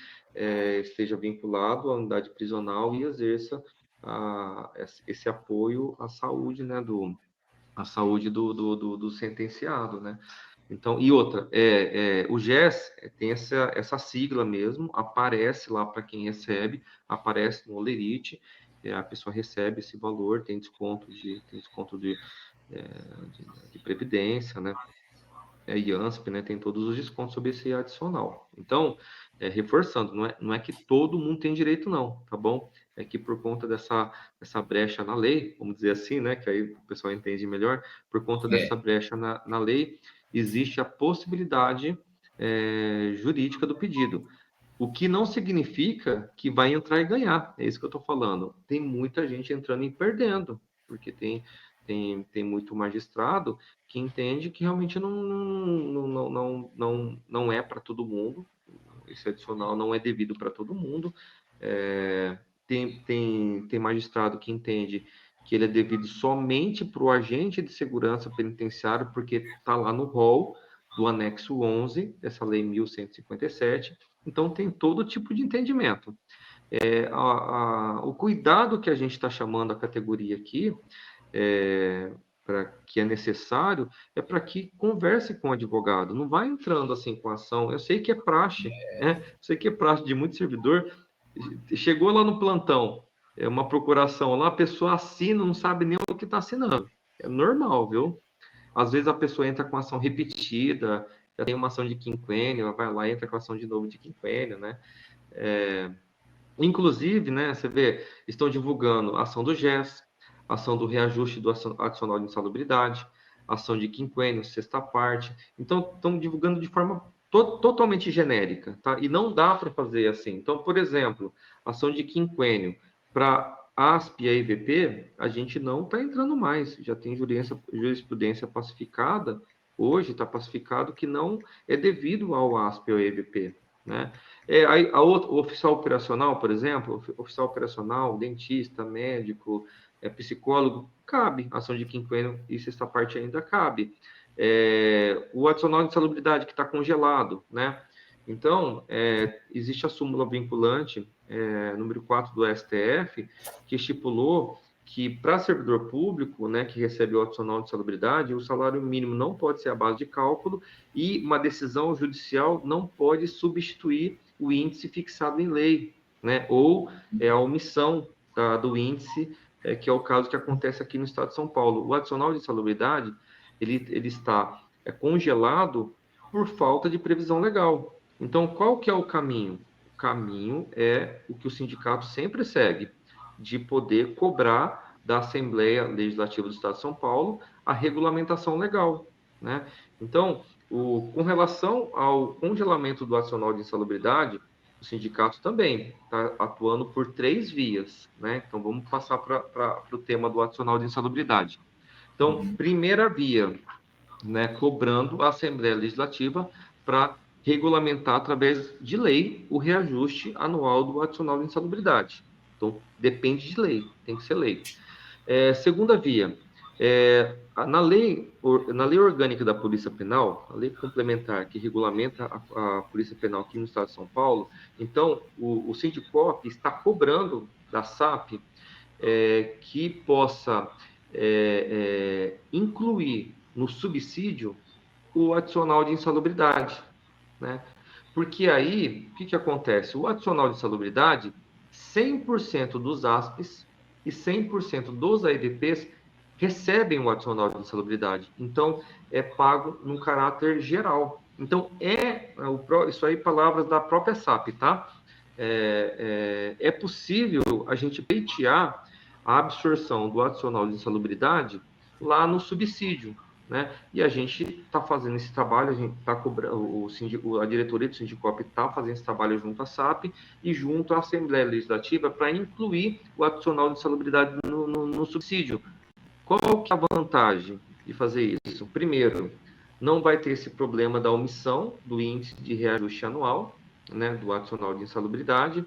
esteja vinculado à unidade prisional e exerça esse apoio à saúde, né, do sentenciado, né? Então, e outra, o GES tem essa sigla mesmo, aparece lá para quem recebe, aparece no Olerite, a pessoa recebe esse valor, tem desconto de previdência, né? IANSP, né? Tem todos os descontos sobre esse adicional. Então, reforçando, não é que todo mundo tem direito, não, tá bom? É que por conta dessa brecha na lei, vamos dizer assim, né? Que aí o pessoal entende melhor, por conta dessa É. brecha na lei, existe a possibilidade jurídica do pedido. O que não significa que vai entrar e ganhar. É isso que eu estou falando. Tem muita gente entrando e perdendo, porque tem muito magistrado que entende que realmente não é para todo mundo. Esse adicional não é devido para todo mundo. Tem magistrado que entende que ele é devido somente para o agente de segurança penitenciário, porque está lá no rol do anexo 11 dessa lei 1157. Então, tem todo tipo de entendimento. O cuidado que a gente está chamando a categoria aqui, que é necessário, é para que converse com o advogado. Não vai entrando assim com a ação. Eu sei que é praxe, né? Eu sei que é praxe de muito servidor. Chegou lá no plantão, uma procuração lá, a pessoa assina, não sabe nem o que está assinando. É normal, viu? Às vezes a pessoa entra com ação repetida, já tem uma ação de quinquênio, ela vai lá e entra com ação de novo de quinquênio, né? Inclusive, né, você vê, estão divulgando a ação do GES, ação do reajuste do adicional de insalubridade, ação de quinquênio, sexta parte. Então, estão divulgando de forma totalmente genérica, tá? E não dá para fazer assim. Então, por exemplo, ação de quinquênio para ASP e EVP, a gente não está entrando mais. Já tem jurisprudência pacificada, hoje está pacificado que não é devido ao ASP ou EVP, né? O oficial operacional, por exemplo, oficial operacional, dentista, médico, psicólogo, cabe ação de quinquênio e sexta parte ainda cabe. O adicional de insalubridade que está congelado, né? Então, existe a súmula vinculante, número 4 do STF, que estipulou que para servidor público, né, que recebe o adicional de insalubridade, o salário mínimo não pode ser a base de cálculo e uma decisão judicial não pode substituir o índice fixado em lei, né, ou a omissão do índice, que é o caso que acontece aqui no estado de São Paulo. O adicional de insalubridade, ele está congelado por falta de previsão legal. Então, qual que é o caminho? O caminho é o que o sindicato sempre segue, de poder cobrar da Assembleia Legislativa do Estado de São Paulo a regulamentação legal, né? Então, com relação ao congelamento do adicional de insalubridade, o sindicato também está atuando por 3 vias, né? Então, vamos passar para o tema do adicional de insalubridade. Então, primeira via, né, cobrando a Assembleia Legislativa para regulamentar através de lei o reajuste anual do adicional de insalubridade. Então, depende de lei, tem que ser lei. Segunda via, na lei orgânica da Polícia Penal, a lei complementar que regulamenta a Polícia Penal aqui no estado de São Paulo, então, o Sindicop está cobrando da SAP que possa incluir no subsídio o adicional de insalubridade, né? Porque aí, o que acontece? O adicional de insalubridade, 100% dos ASPs e 100% dos AEDPs recebem o adicional de insalubridade. Então, é pago num caráter geral. Então, isso aí palavras da própria SAP, tá? é possível a gente pleitear a absorção do adicional de insalubridade lá no subsídio, né? E a gente está fazendo esse trabalho, a gente está cobrando, a diretoria do Sindicop está fazendo esse trabalho junto à SAP e junto à Assembleia Legislativa para incluir o adicional de insalubridade no subsídio. Qual que é a vantagem de fazer isso? Primeiro, não vai ter esse problema da omissão do índice de reajuste anual, né, do adicional de insalubridade.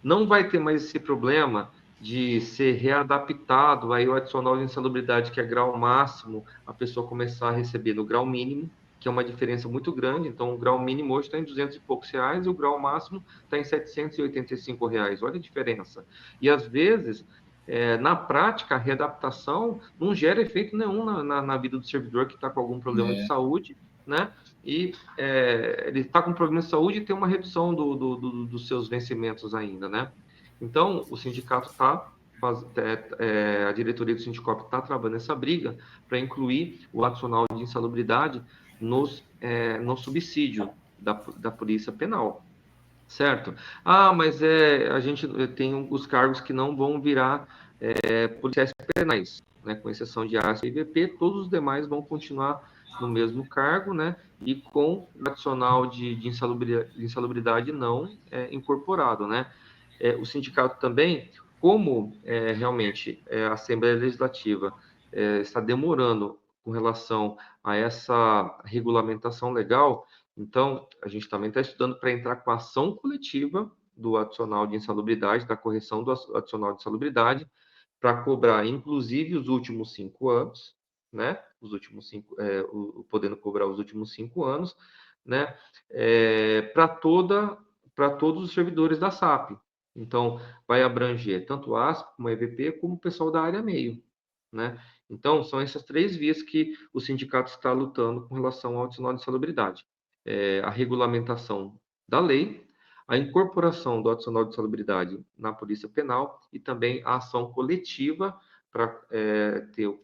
Não vai ter mais esse problema de ser readaptado aí o adicional de insalubridade, que é grau máximo, a pessoa começar a receber no grau mínimo, que é uma diferença muito grande. Então, o grau mínimo hoje está em 200 e poucos reais e o grau máximo está em 785 reais. Olha a diferença. E, às vezes, na prática, a readaptação não gera efeito nenhum na vida do servidor que está com algum problema de saúde, né? E ele está com problema de saúde e tem uma redução dos seus vencimentos ainda, né? Então, o sindicato a diretoria do Sindicop está travando essa briga para incluir o adicional de insalubridade no subsídio da Polícia Penal, certo? Mas a gente tem os cargos que não vão virar policiais penais, né? Com exceção de ASP e IVP, todos os demais vão continuar no mesmo cargo, né? E com o adicional de insalubridade não incorporado, né? O sindicato também, como realmente a Assembleia Legislativa está demorando com relação a essa regulamentação legal, então a gente também está estudando para entrar com a ação coletiva do adicional de insalubridade, da correção do adicional de insalubridade, para cobrar, inclusive, os últimos 5 anos, né? Os últimos 5, podendo cobrar os últimos 5 anos, né? Para todos os servidores da SAP. Então, vai abranger tanto a ASP, como a EVP, como o pessoal da área meio, né? Então, são essas 3 vias que o sindicato está lutando com relação ao adicional de insalubridade. A regulamentação da lei, a incorporação do adicional de insalubridade na Polícia Penal e também a ação coletiva para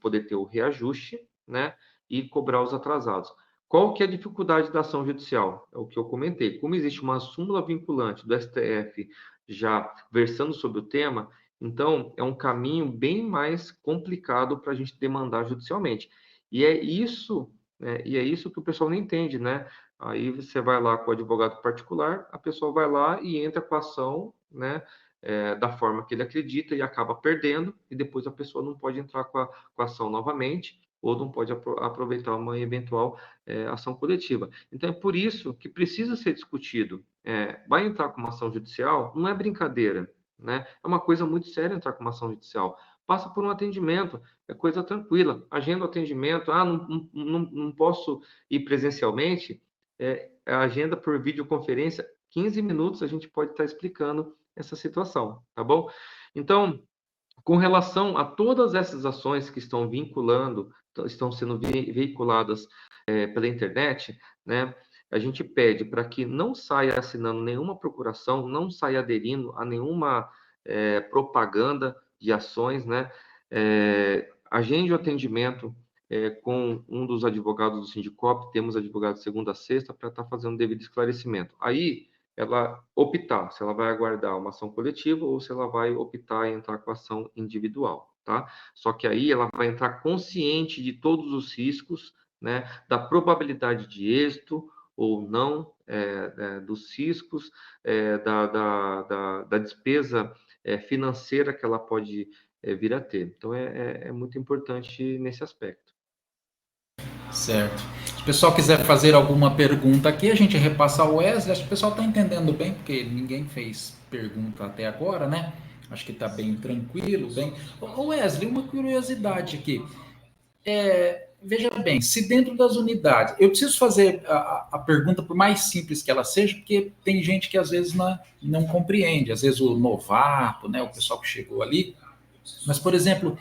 poder ter o reajuste, né? E cobrar os atrasados. Qual que é a dificuldade da ação judicial? É o que eu comentei. Como existe uma súmula vinculante do STF já versando sobre o tema, então é um caminho bem mais complicado para a gente demandar judicialmente. E é isso que o pessoal não entende, né? Aí você vai lá com o advogado particular, a pessoa vai lá e entra com a ação, né? Da forma que ele acredita e acaba perdendo, e depois a pessoa não pode entrar com a ação novamente, ou não pode aproveitar uma eventual ação coletiva. Então, é por isso que precisa ser discutido. Vai entrar com uma ação judicial, não é brincadeira, né? É uma coisa muito séria entrar com uma ação judicial. Passa por um atendimento, é coisa tranquila. Agenda o atendimento, não posso ir presencialmente, agenda por videoconferência, 15 minutos a gente pode estar explicando essa situação, tá bom? Então, com relação a todas essas ações que estão estão sendo veiculadas pela internet, né? A gente pede para que não saia assinando nenhuma procuração, não saia aderindo a nenhuma propaganda de ações, né? Agende o atendimento com um dos advogados do Sindicop, temos advogado de segunda a sexta, para estar fazendo o devido esclarecimento. Aí, ela optar se ela vai aguardar uma ação coletiva ou se ela vai optar em entrar com ação individual, tá? Só que aí ela vai entrar consciente de todos os riscos, né? Da probabilidade de êxito ou não dos riscos, da despesa financeira que ela pode vir a ter. Então, é muito importante nesse aspecto. Certo. Se o pessoal quiser fazer alguma pergunta aqui, a gente repassa ao Wesley. Acho que o pessoal está entendendo bem, porque ninguém fez pergunta até agora, né? Acho que está bem tranquilo, bem. Ô Wesley, uma curiosidade aqui. Veja bem, se dentro das unidades, eu preciso fazer a pergunta por mais simples que ela seja, porque tem gente que às vezes não compreende, às vezes o novato, né, o pessoal que chegou ali. Mas, por exemplo,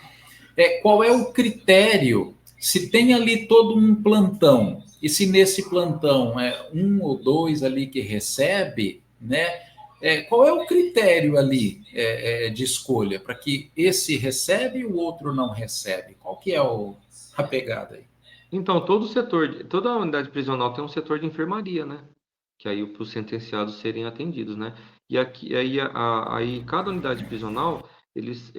qual é o critério? Se tem ali todo um plantão, e se nesse plantão é 1 ou 2 ali que recebe, né? Qual é o critério ali de escolha para que esse recebe e o outro não recebe? Qual que é a pegada aí? Então, toda unidade prisional tem um setor de enfermaria, né? que aí para os sentenciados serem atendidos, né? E aqui, aí cada unidade prisional, eles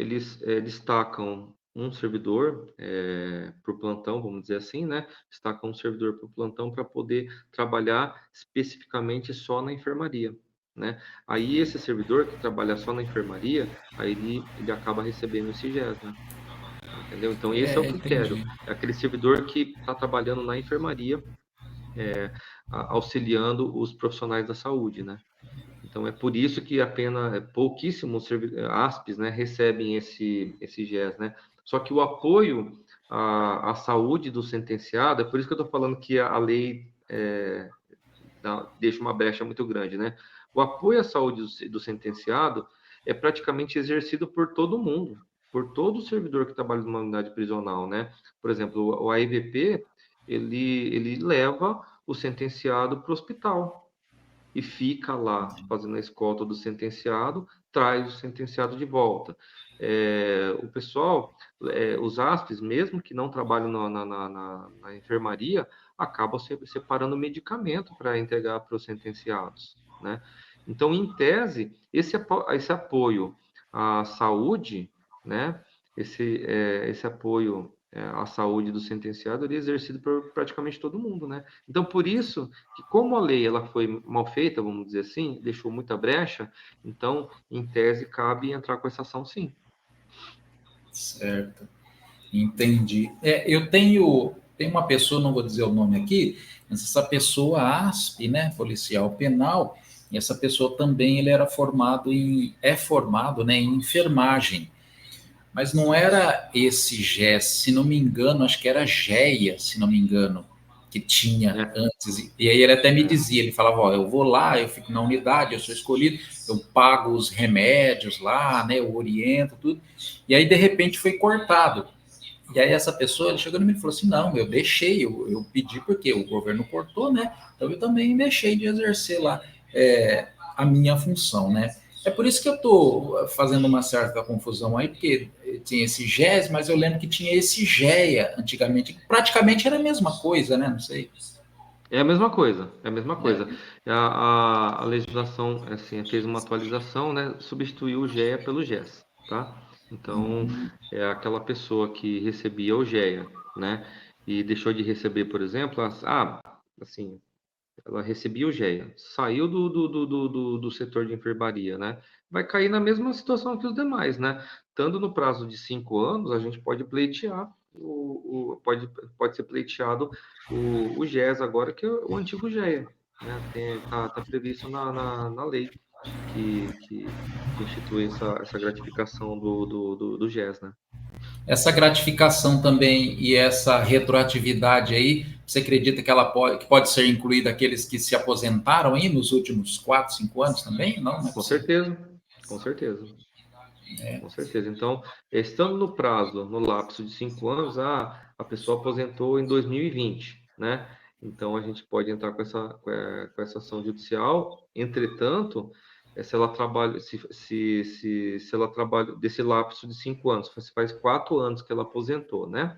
destacam um servidor por plantão, vamos dizer assim, né? Destacam um servidor por plantão para poder trabalhar especificamente só na enfermaria, né? Aí esse servidor que trabalha só na enfermaria, aí ele acaba recebendo esse GES, né? Entendeu? Então esse é o critério. Entendi. É aquele servidor que está trabalhando na enfermaria, auxiliando os profissionais da saúde, né? Então é por isso que apenas pouquíssimos ASPs, né, recebem esse GES, né? Só que o apoio à saúde do sentenciado, é por isso que eu estou falando que a lei deixa uma brecha muito grande, né? O apoio à saúde do sentenciado é praticamente exercido por todo mundo, por todo servidor que trabalha numa unidade prisional, né? Por exemplo, o AIVP, ele leva o sentenciado para o hospital e fica lá fazendo a escolta do sentenciado, traz o sentenciado de volta. O pessoal, os ASPs, mesmo que não trabalham na enfermaria, acabam separando medicamento para entregar para os sentenciados, né? Então, em tese, esse apoio à saúde, né? Esse apoio à saúde do sentenciado ele é exercido por praticamente todo mundo, né? Então, por isso que como a lei ela foi mal feita, vamos dizer assim, deixou muita brecha, então, em tese, cabe entrar com essa ação, sim. Certo. Entendi. Eu tenho uma pessoa, não vou dizer o nome aqui, mas essa pessoa, ASP, né, policial penal, e essa pessoa também ele é formado, né, em enfermagem. Mas não era esse GES, se não me engano, acho que era GEA, se não me engano, que tinha É, antes. E aí ele até me é. dizia, ele falava, ó, eu vou lá, eu fico na unidade, eu sou escolhido, eu pago os remédios lá, né, eu oriento, tudo. E aí, de repente, foi cortado. E aí essa pessoa, ele chegou em mim e falou assim, não, eu deixei, eu pedi porque o governo cortou, né? Então eu também deixei de exercer lá a minha função, né? É por isso que eu estou fazendo uma certa confusão aí, porque tinha esse GES, mas eu lembro que tinha esse GEA antigamente, que praticamente era a mesma coisa, né? Não sei. É a mesma coisa, é a mesma coisa. É. A legislação, assim, fez uma atualização, né? Substituiu o GEA pelo GES, tá? Então, é aquela pessoa que recebia o GEA, né? E deixou de receber, por exemplo, assim, ela recebia o GEA, saiu do setor de enfermaria, né? Vai cair na mesma situação que os demais, né? Estando no prazo de 5 anos, a gente pode pleitear, pode ser pleiteado o GES agora, que é o antigo GEA, né? Tá previsto na lei que institui essa gratificação do GES, né? Essa gratificação também e essa retroatividade aí, você acredita que pode ser incluída aqueles que se aposentaram aí nos últimos 4, 5 anos também? Não, não é Com possível. certeza, com certeza. Com certeza. Então, estando no prazo, no lapso de 5 anos, a pessoa aposentou em 2020, né? Então, a gente pode entrar com essa ação judicial. Entretanto, se ela trabalha, se ela trabalha desse lapso de 5 anos, faz 4 anos que ela aposentou, né?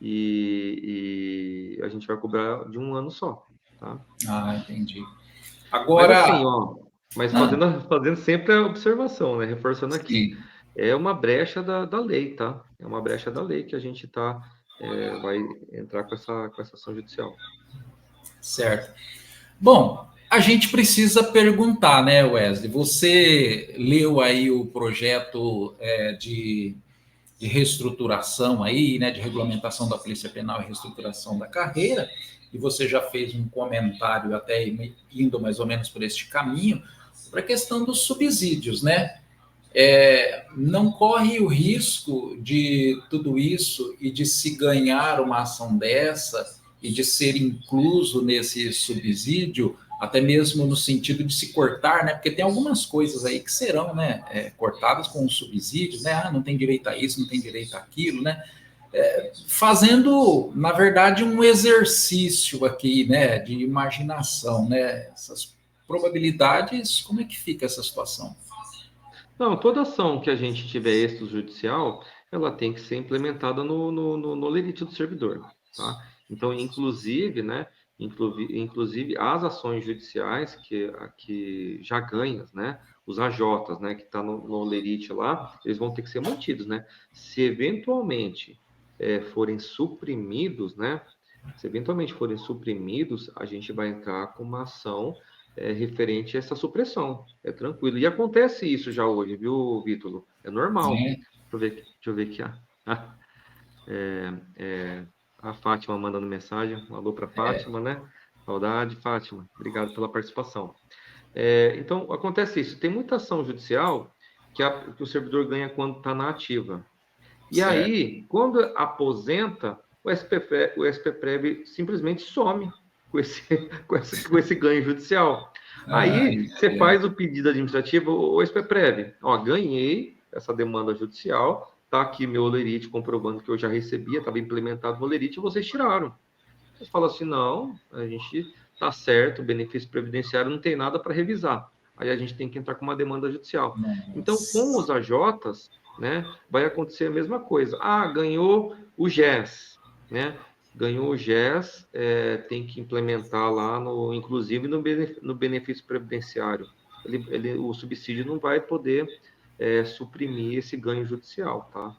E a gente vai cobrar de um ano só, tá? Ah, entendi. Mas Agora, assim, ó, mas ah, fazendo sempre a observação, né? Reforçando aqui. sim, É uma brecha da lei, tá? É uma brecha da lei que a gente vai entrar com essa ação judicial. certo. Bom, a gente precisa perguntar, né, Wesley? Você leu aí o projeto de reestruturação aí, né, de regulamentação da Polícia Penal e reestruturação da carreira, e você já fez um comentário até indo mais ou menos por este caminho, para a questão dos subsídios, né? Não corre o risco de tudo isso e de se ganhar uma ação dessa e de ser incluso nesse subsídio, até mesmo no sentido de se cortar, né? Porque tem algumas coisas aí que serão, né, cortadas com subsídios, né? Não tem direito a isso, não tem direito àquilo, né? Fazendo, na verdade, um exercício aqui, né, de imaginação, né? Essas probabilidades, como é que fica essa situação? Não, toda ação que a gente tiver êxito judicial, ela tem que ser implementada no lerite do servidor, tá? Então, inclusive, né, inclusive as ações judiciais que já ganhas, né? Os AJs, né? Que está no lerite lá, eles vão ter que ser mantidos, né? Se eventualmente forem suprimidos, né? Se eventualmente forem suprimidos, a gente vai entrar com uma ação referente a essa supressão. É tranquilo. E acontece isso já hoje, viu, Vítor? É normal. É, Deixa eu ver aqui. A Fátima mandando mensagem. Um alô para Fátima, né? Saudade, Fátima. Obrigado pela participação. Então, acontece isso. Tem muita ação judicial que o servidor ganha quando está na ativa. E certo. aí, quando aposenta, o SPPREV simplesmente some com esse ganho judicial. Aí, você faz o pedido administrativo, o SPPREV, ó, ganhei essa demanda judicial, tá aqui meu olerite comprovando que eu já recebia, estava implementado no olerite, e vocês tiraram. Vocês falam assim, não, a gente tá certo, o benefício previdenciário não tem nada para revisar. Aí a gente tem que entrar com uma demanda judicial. Então, com os AJs, né, vai acontecer a mesma coisa. Ah, ganhou o GES, né? Ganhou o GES, tem que implementar lá, inclusive no benefício previdenciário. O subsídio não vai poder suprimir esse ganho judicial, tá?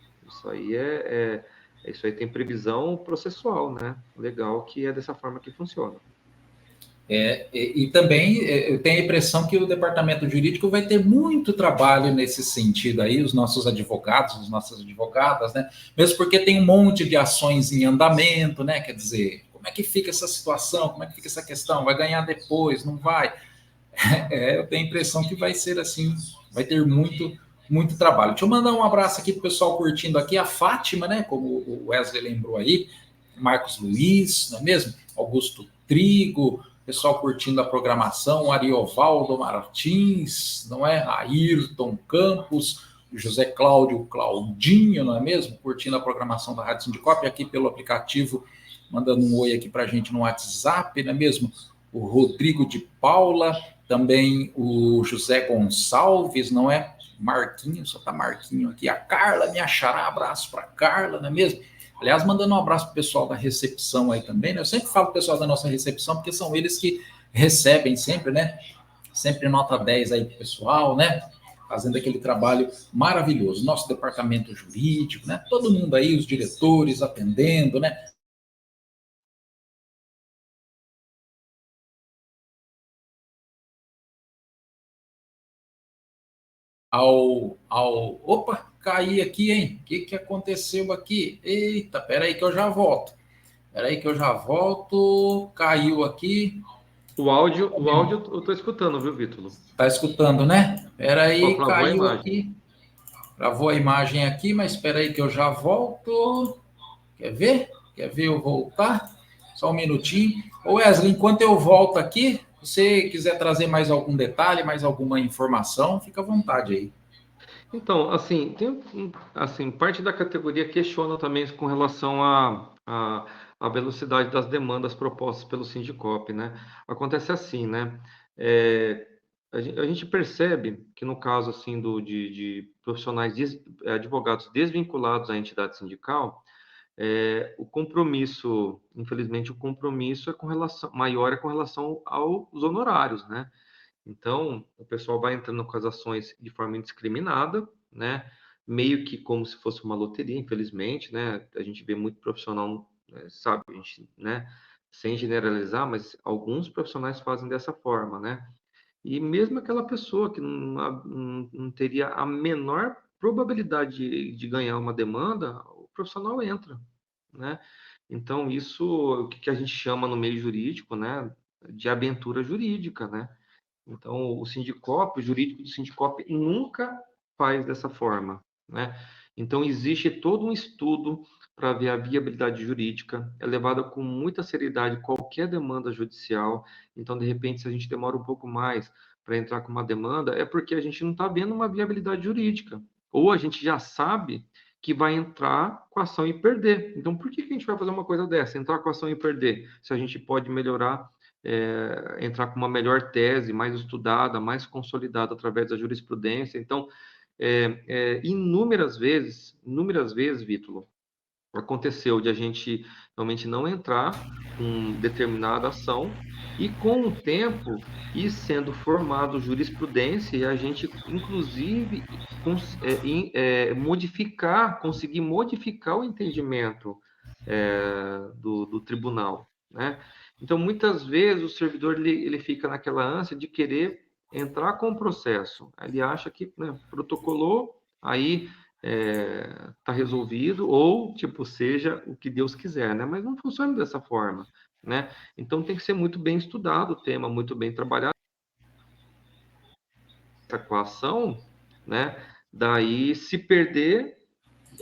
Isso aí tem previsão processual, né? Legal, que é dessa forma que funciona. E também eu tenho a impressão que o departamento jurídico vai ter muito trabalho nesse sentido aí, os nossos advogados, as nossas advogadas, né? Mesmo porque tem um monte de ações em andamento, né? Quer dizer, como é que fica essa situação? Como é que fica essa questão? Vai ganhar depois? Não vai? Eu tenho a impressão que vai ser assim, vai ter muito trabalho. Deixa eu mandar um abraço aqui para o pessoal curtindo aqui, a Fátima, né? Como o Wesley lembrou aí, Marcos Luiz, não é mesmo? Augusto Trigo, pessoal curtindo a programação, Ariovaldo Martins, não é? Ayrton Campos, José Cláudio Claudinho, não é mesmo? Curtindo a programação da Rádio Sindicop, aqui pelo aplicativo, mandando um oi aqui para a gente no WhatsApp, não é mesmo? O Rodrigo de Paula, também o José Gonçalves, não é? Marquinho, só tá Marquinho aqui. A Carla, minha xará, abraço para Carla, não é mesmo? Aliás, mandando um abraço para o pessoal da recepção aí também, né? Eu sempre falo para o pessoal da nossa recepção, porque são eles que recebem sempre, né? Sempre nota 10 aí para o pessoal, né? Fazendo aquele trabalho maravilhoso. Nosso departamento jurídico, né? Todo mundo aí, os diretores atendendo, né? Opa, caí aqui, hein? O que aconteceu aqui? Eita, peraí que eu já volto. Caiu aqui. O áudio eu estou escutando, viu, Vítor? Tá escutando, né? Peraí, caiu aqui. Travou a imagem aqui, mas peraí que eu já volto. Quer ver? Quer ver eu voltar? Só um minutinho. Ô Wesley, enquanto eu volto aqui, se você quiser trazer mais algum detalhe, mais alguma informação, fica à vontade aí. Então, assim, parte da categoria questiona também com relação à velocidade das demandas propostas pelo Sindicop, né? Acontece assim, né? A gente percebe que no caso, assim, de profissionais, advogados desvinculados à entidade sindical, o compromisso, infelizmente, o compromisso maior com relação aos honorários, né? Então, o pessoal vai entrando com as ações de forma indiscriminada, né? Meio que como se fosse uma loteria, infelizmente, né? A gente vê muito profissional, sabe, a gente, né? Sem generalizar, mas alguns profissionais fazem dessa forma, né? E mesmo aquela pessoa que não teria a menor probabilidade de ganhar uma demanda, o profissional entra, né? Então, isso, o que a gente chama no meio jurídico, né? De aventura jurídica, né? Então, o jurídico do Sindicop nunca faz dessa forma, né? Então, existe todo um estudo para ver a viabilidade jurídica, é levada com muita seriedade qualquer demanda judicial. Então, de repente, se a gente demora um pouco mais para entrar com uma demanda, é porque a gente não está vendo uma viabilidade jurídica. Ou a gente já sabe que vai entrar com a ação e perder. Então, por que a gente vai fazer uma coisa dessa? Entrar com a ação e perder? Se a gente pode melhorar entrar com uma melhor tese, mais estudada, mais consolidada através da jurisprudência. Então, inúmeras vezes, Vítor, aconteceu de a gente realmente não entrar com determinada ação e, com o tempo, ir sendo formado jurisprudência e a gente, inclusive, conseguir modificar o entendimento do tribunal, né? Então, muitas vezes, o servidor ele fica naquela ânsia de querer entrar com o processo. Ele acha que, né, protocolou, aí tá resolvido, ou, tipo, seja o que Deus quiser, né? Mas não funciona dessa forma, né? Então, tem que ser muito bem estudado o tema, muito bem trabalhado com a ação, né? Daí, se perder,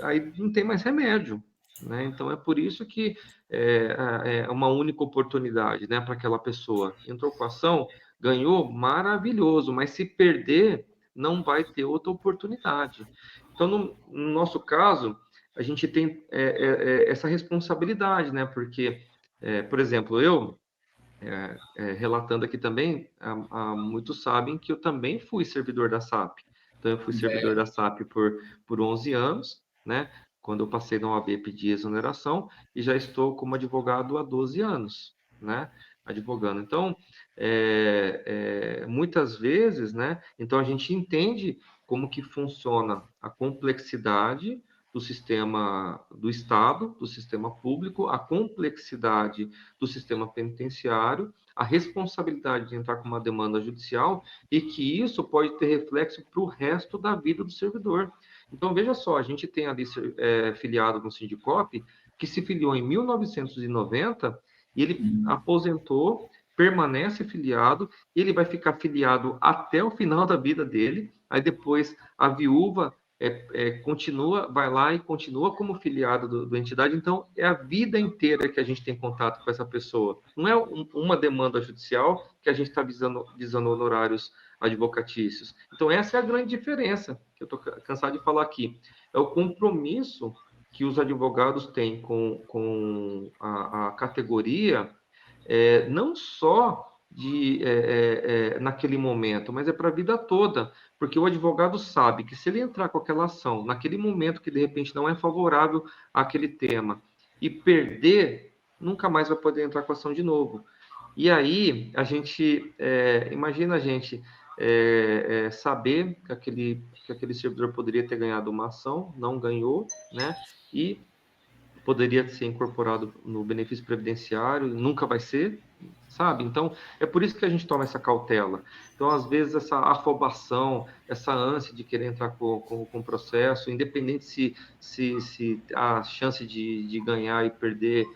aí não tem mais remédio, né? Então, é por isso que é uma única oportunidade, né, para aquela pessoa. Entrou com a ação, ganhou, maravilhoso, mas se perder, não vai ter outra oportunidade. Então, no nosso caso, a gente tem essa responsabilidade, né? Porque, por exemplo, eu, relatando aqui também, muitos sabem que eu também fui servidor da SAP. Então, eu fui servidor da SAP por 11 anos, né? Quando eu passei na OAB, pedi exoneração, e já estou como advogado há 12 anos, né? Advogando. Então, muitas vezes, né? Então, a gente entende como que funciona a complexidade do sistema do Estado, do sistema público, a complexidade do sistema penitenciário, a responsabilidade de entrar com uma demanda judicial e que isso pode ter reflexo para o resto da vida do servidor. Então, veja só, a gente tem ali filiado no Sindicop, que se filiou em 1990 e ele aposentou, permanece filiado, ele vai ficar filiado até o final da vida dele, aí depois a viúva continua, vai lá e continua como filiado do entidade, então é a vida inteira que a gente tem contato com essa pessoa. Não é uma demanda judicial que a gente está visando honorários advocatícios. Então essa é a grande diferença, que eu estou cansado de falar aqui. É o compromisso que os advogados têm com a categoria, não só naquele momento, mas é para a vida toda, porque o advogado sabe que se ele entrar com aquela ação naquele momento que de repente não é favorável àquele tema e perder, nunca mais vai poder entrar com a ação de novo. E aí a gente imagina a gente saber que aquele servidor poderia ter ganhado uma ação, não ganhou, né? E poderia ser incorporado no benefício previdenciário, nunca vai ser, sabe? Então, é por isso que a gente toma essa cautela. Então, às vezes, essa afobação, essa ânsia de querer entrar com o processo, independente se a chance de ganhar e perder,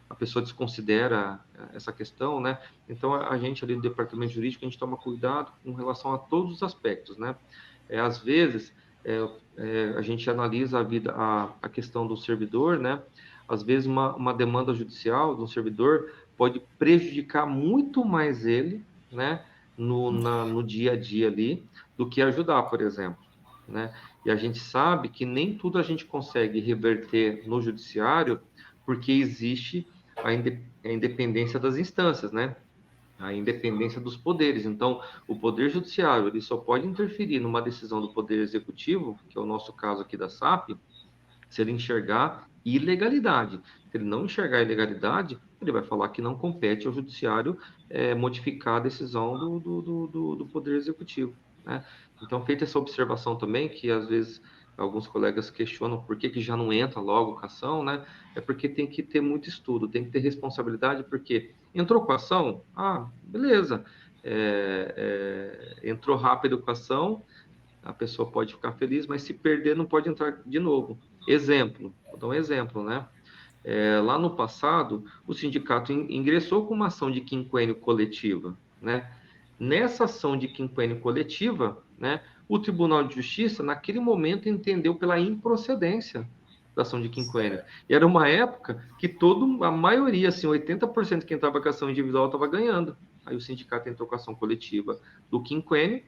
a pessoa desconsidera essa questão, né? Então, a gente ali do departamento jurídico, a gente toma cuidado com relação a todos os aspectos, né? Às vezes, a gente analisa a questão do servidor, né? Às vezes, uma demanda judicial do servidor pode prejudicar muito mais ele, né? No dia a dia ali, do que ajudar, por exemplo, né? E a gente sabe que nem tudo a gente consegue reverter no judiciário, porque existe a independência das instâncias, né? A independência dos poderes. Então, o Poder Judiciário ele só pode interferir numa decisão do Poder Executivo, que é o nosso caso aqui da SAP, se ele enxergar ilegalidade. Se ele não enxergar ilegalidade, ele vai falar que não compete ao Judiciário modificar a decisão do Poder Executivo, né? Então, feita essa observação também, que às vezes alguns colegas questionam por que já não entra logo com a ação, né? É porque tem que ter muito estudo, tem que ter responsabilidade, porque entrou com a ação, beleza, entrou rápido com a ação, a pessoa pode ficar feliz, mas se perder não pode entrar de novo. Exemplo, vou dar um exemplo, né? Lá no passado, o sindicato ingressou com uma ação de quinquênio coletiva, né? Nessa ação de quinquênio coletiva, né, o Tribunal de Justiça, naquele momento, entendeu pela improcedência da ação de quinquênio. E era uma época que a maioria, assim, 80% de quem estava com a ação individual estava ganhando. Aí o sindicato entrou com a ação coletiva do quinquênio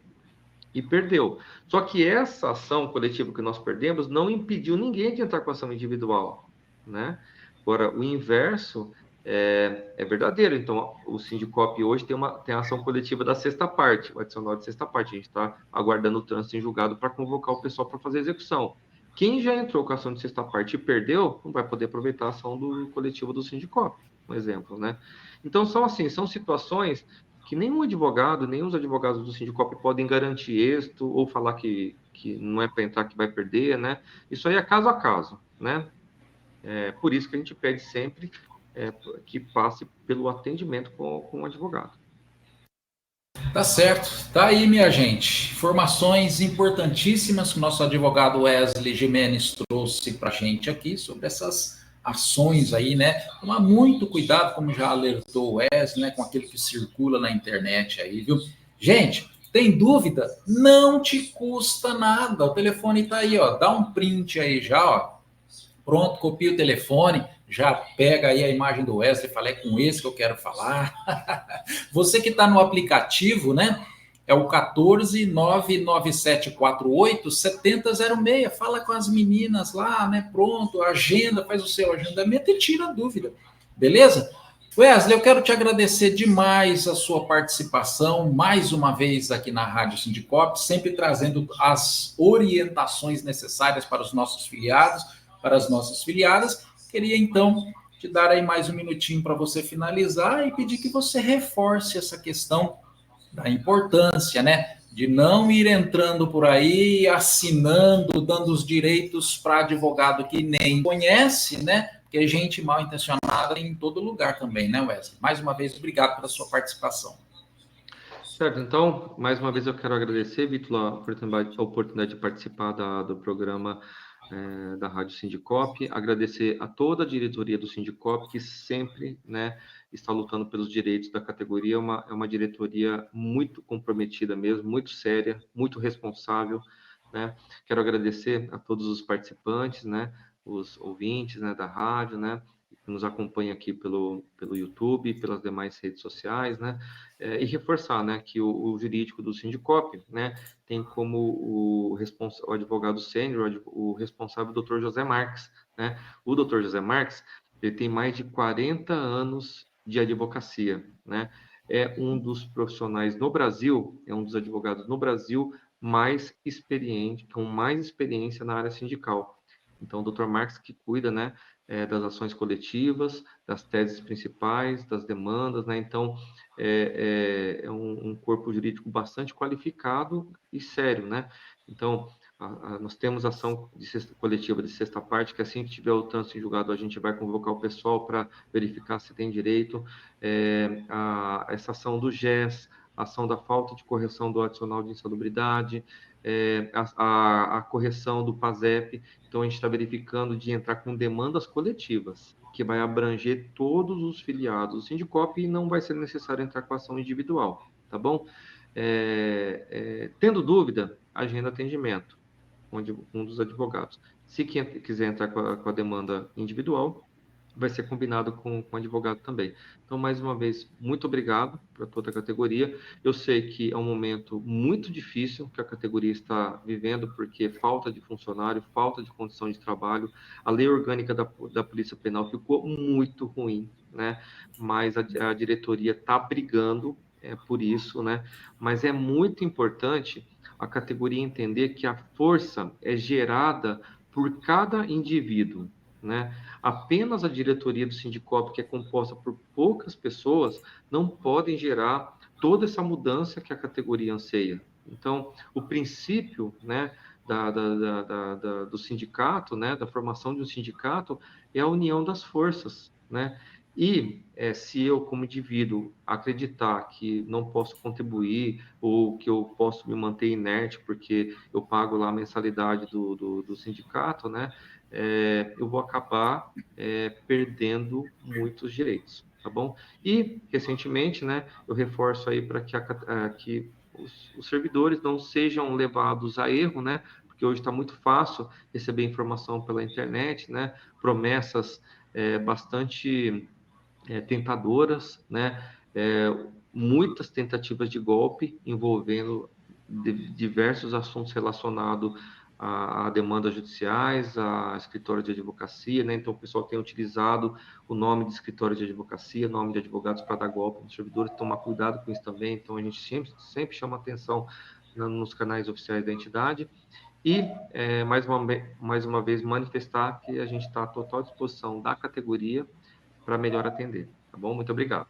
e perdeu. Só que essa ação coletiva que nós perdemos não impediu ninguém de entrar com a ação individual, né? Agora, o inverso é verdadeiro. Então, o Sindicop hoje tem a ação coletiva da sexta parte, o adicional de sexta parte. A gente está aguardando o trânsito em julgado para convocar o pessoal para fazer a execução. Quem já entrou com a ação de sexta parte e perdeu, não vai poder aproveitar a ação do coletivo do Sindicop, um exemplo, né? Então, são situações que nenhum advogado, nem os advogados do Sindicop podem garantir êxito ou falar que não é para entrar que vai perder, né? Isso aí é caso a caso, né? É por isso que a gente pede sempre que passe pelo atendimento com o advogado. Tá certo. Tá aí, minha gente. Informações importantíssimas que o nosso advogado Wesley Jimenez trouxe para a gente aqui sobre essas ações aí, né? Tomar muito cuidado, como já alertou o Wesley, né? Com aquilo que circula na internet aí, viu? Gente, tem dúvida? Não te custa nada. O telefone tá aí, ó. Dá um print aí já, ó. Pronto, copia o telefone, já pega aí a imagem do Wesley, falei com esse que eu quero falar. Você que está no aplicativo, né? É o 14997487006. Fala com as meninas lá, né? Pronto, agenda, faz o seu agendamento e tira a dúvida. Beleza? Wesley, eu quero te agradecer demais a sua participação, mais uma vez aqui na Rádio Sindicop, sempre trazendo as orientações necessárias para os nossos filiados, para as nossas filiadas. Queria, então, te dar aí mais um minutinho para você finalizar e pedir que você reforce essa questão da importância, né? De não ir entrando por aí, assinando, dando os direitos para advogado que nem conhece, né? Porque gente mal intencionada em todo lugar também, né, Wesley? Mais uma vez, obrigado pela sua participação. Certo, então, mais uma vez eu quero agradecer, Vitor, a oportunidade de participar do programa da Rádio Sindicop, agradecer a toda a diretoria do Sindicop, que sempre, né, está lutando pelos direitos da categoria, é uma diretoria muito comprometida mesmo, muito séria, muito responsável, né? Quero agradecer a todos os participantes, né, os ouvintes, né, da rádio, né, que nos acompanham aqui pelo YouTube, pelas demais redes sociais, né, e reforçar, né, que o jurídico do Sindicop, né, tem como o advogado sênior, o responsável, o Dr. José Marques, né? O Dr. José Marques, ele tem mais de 40 anos de advocacia, né? É um dos profissionais no Brasil, é um dos advogados no Brasil mais experiente, com mais experiência na área sindical. Então, o Dr. Marques que cuida, né, das ações coletivas, das teses principais, das demandas, né? Então, é um corpo jurídico bastante qualificado e sério, né? Então, nós temos ação coletiva de sexta parte, que assim que tiver o trânsito em julgado, a gente vai convocar o pessoal para verificar se tem direito. Essa ação do GES, a ação da falta de correção do adicional de insalubridade, a correção do PASEP. Então, a gente está verificando de entrar com demandas coletivas, que vai abranger todos os filiados do Sindicop e não vai ser necessário entrar com ação individual, tá bom? Tendo dúvida, agenda atendimento com um dos advogados. Se quem quiser entrar com a demanda individual, vai ser combinado com o advogado também. Então, mais uma vez, muito obrigado para toda a categoria. Eu sei que é um momento muito difícil que a categoria está vivendo, porque falta de funcionário, falta de condição de trabalho, a lei orgânica da Polícia Penal ficou muito ruim, né? Mas a diretoria está brigando por isso, né? Mas é muito importante a categoria entender que a força é gerada por cada indivíduo, né? Apenas a diretoria do Sindicop, que é composta por poucas pessoas, não podem gerar toda essa mudança que a categoria anseia. Então, o princípio, né, do sindicato, né, da formação de um sindicato, é a união das forças, né? E se eu, como indivíduo, acreditar que não posso contribuir ou que eu posso me manter inerte porque eu pago lá a mensalidade do sindicato, né? Eu vou acabar perdendo muitos direitos, tá bom? E, recentemente, né, eu reforço aí para que os servidores não sejam levados a erro, né? Porque hoje está muito fácil receber informação pela internet, né? Promessas bastante tentadoras, né? Muitas tentativas de golpe envolvendo diversos assuntos relacionados a demandas judiciais, a escritório de advocacia, né? Então, o pessoal tem utilizado o nome de escritório de advocacia, nome de advogados para dar golpe nos servidores, tomar cuidado com isso também. Então, a gente sempre chama atenção nos canais oficiais da entidade. E, mais uma vez, manifestar que a gente está à total disposição da categoria para melhor atender. Tá bom? Muito obrigado.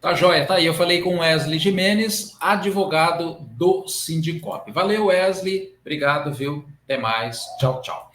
Tá joia, tá aí. Eu falei com Wesley Jimenez, advogado do Sindicop. Valeu, Wesley. Obrigado, viu? Até mais. Tchau, tchau.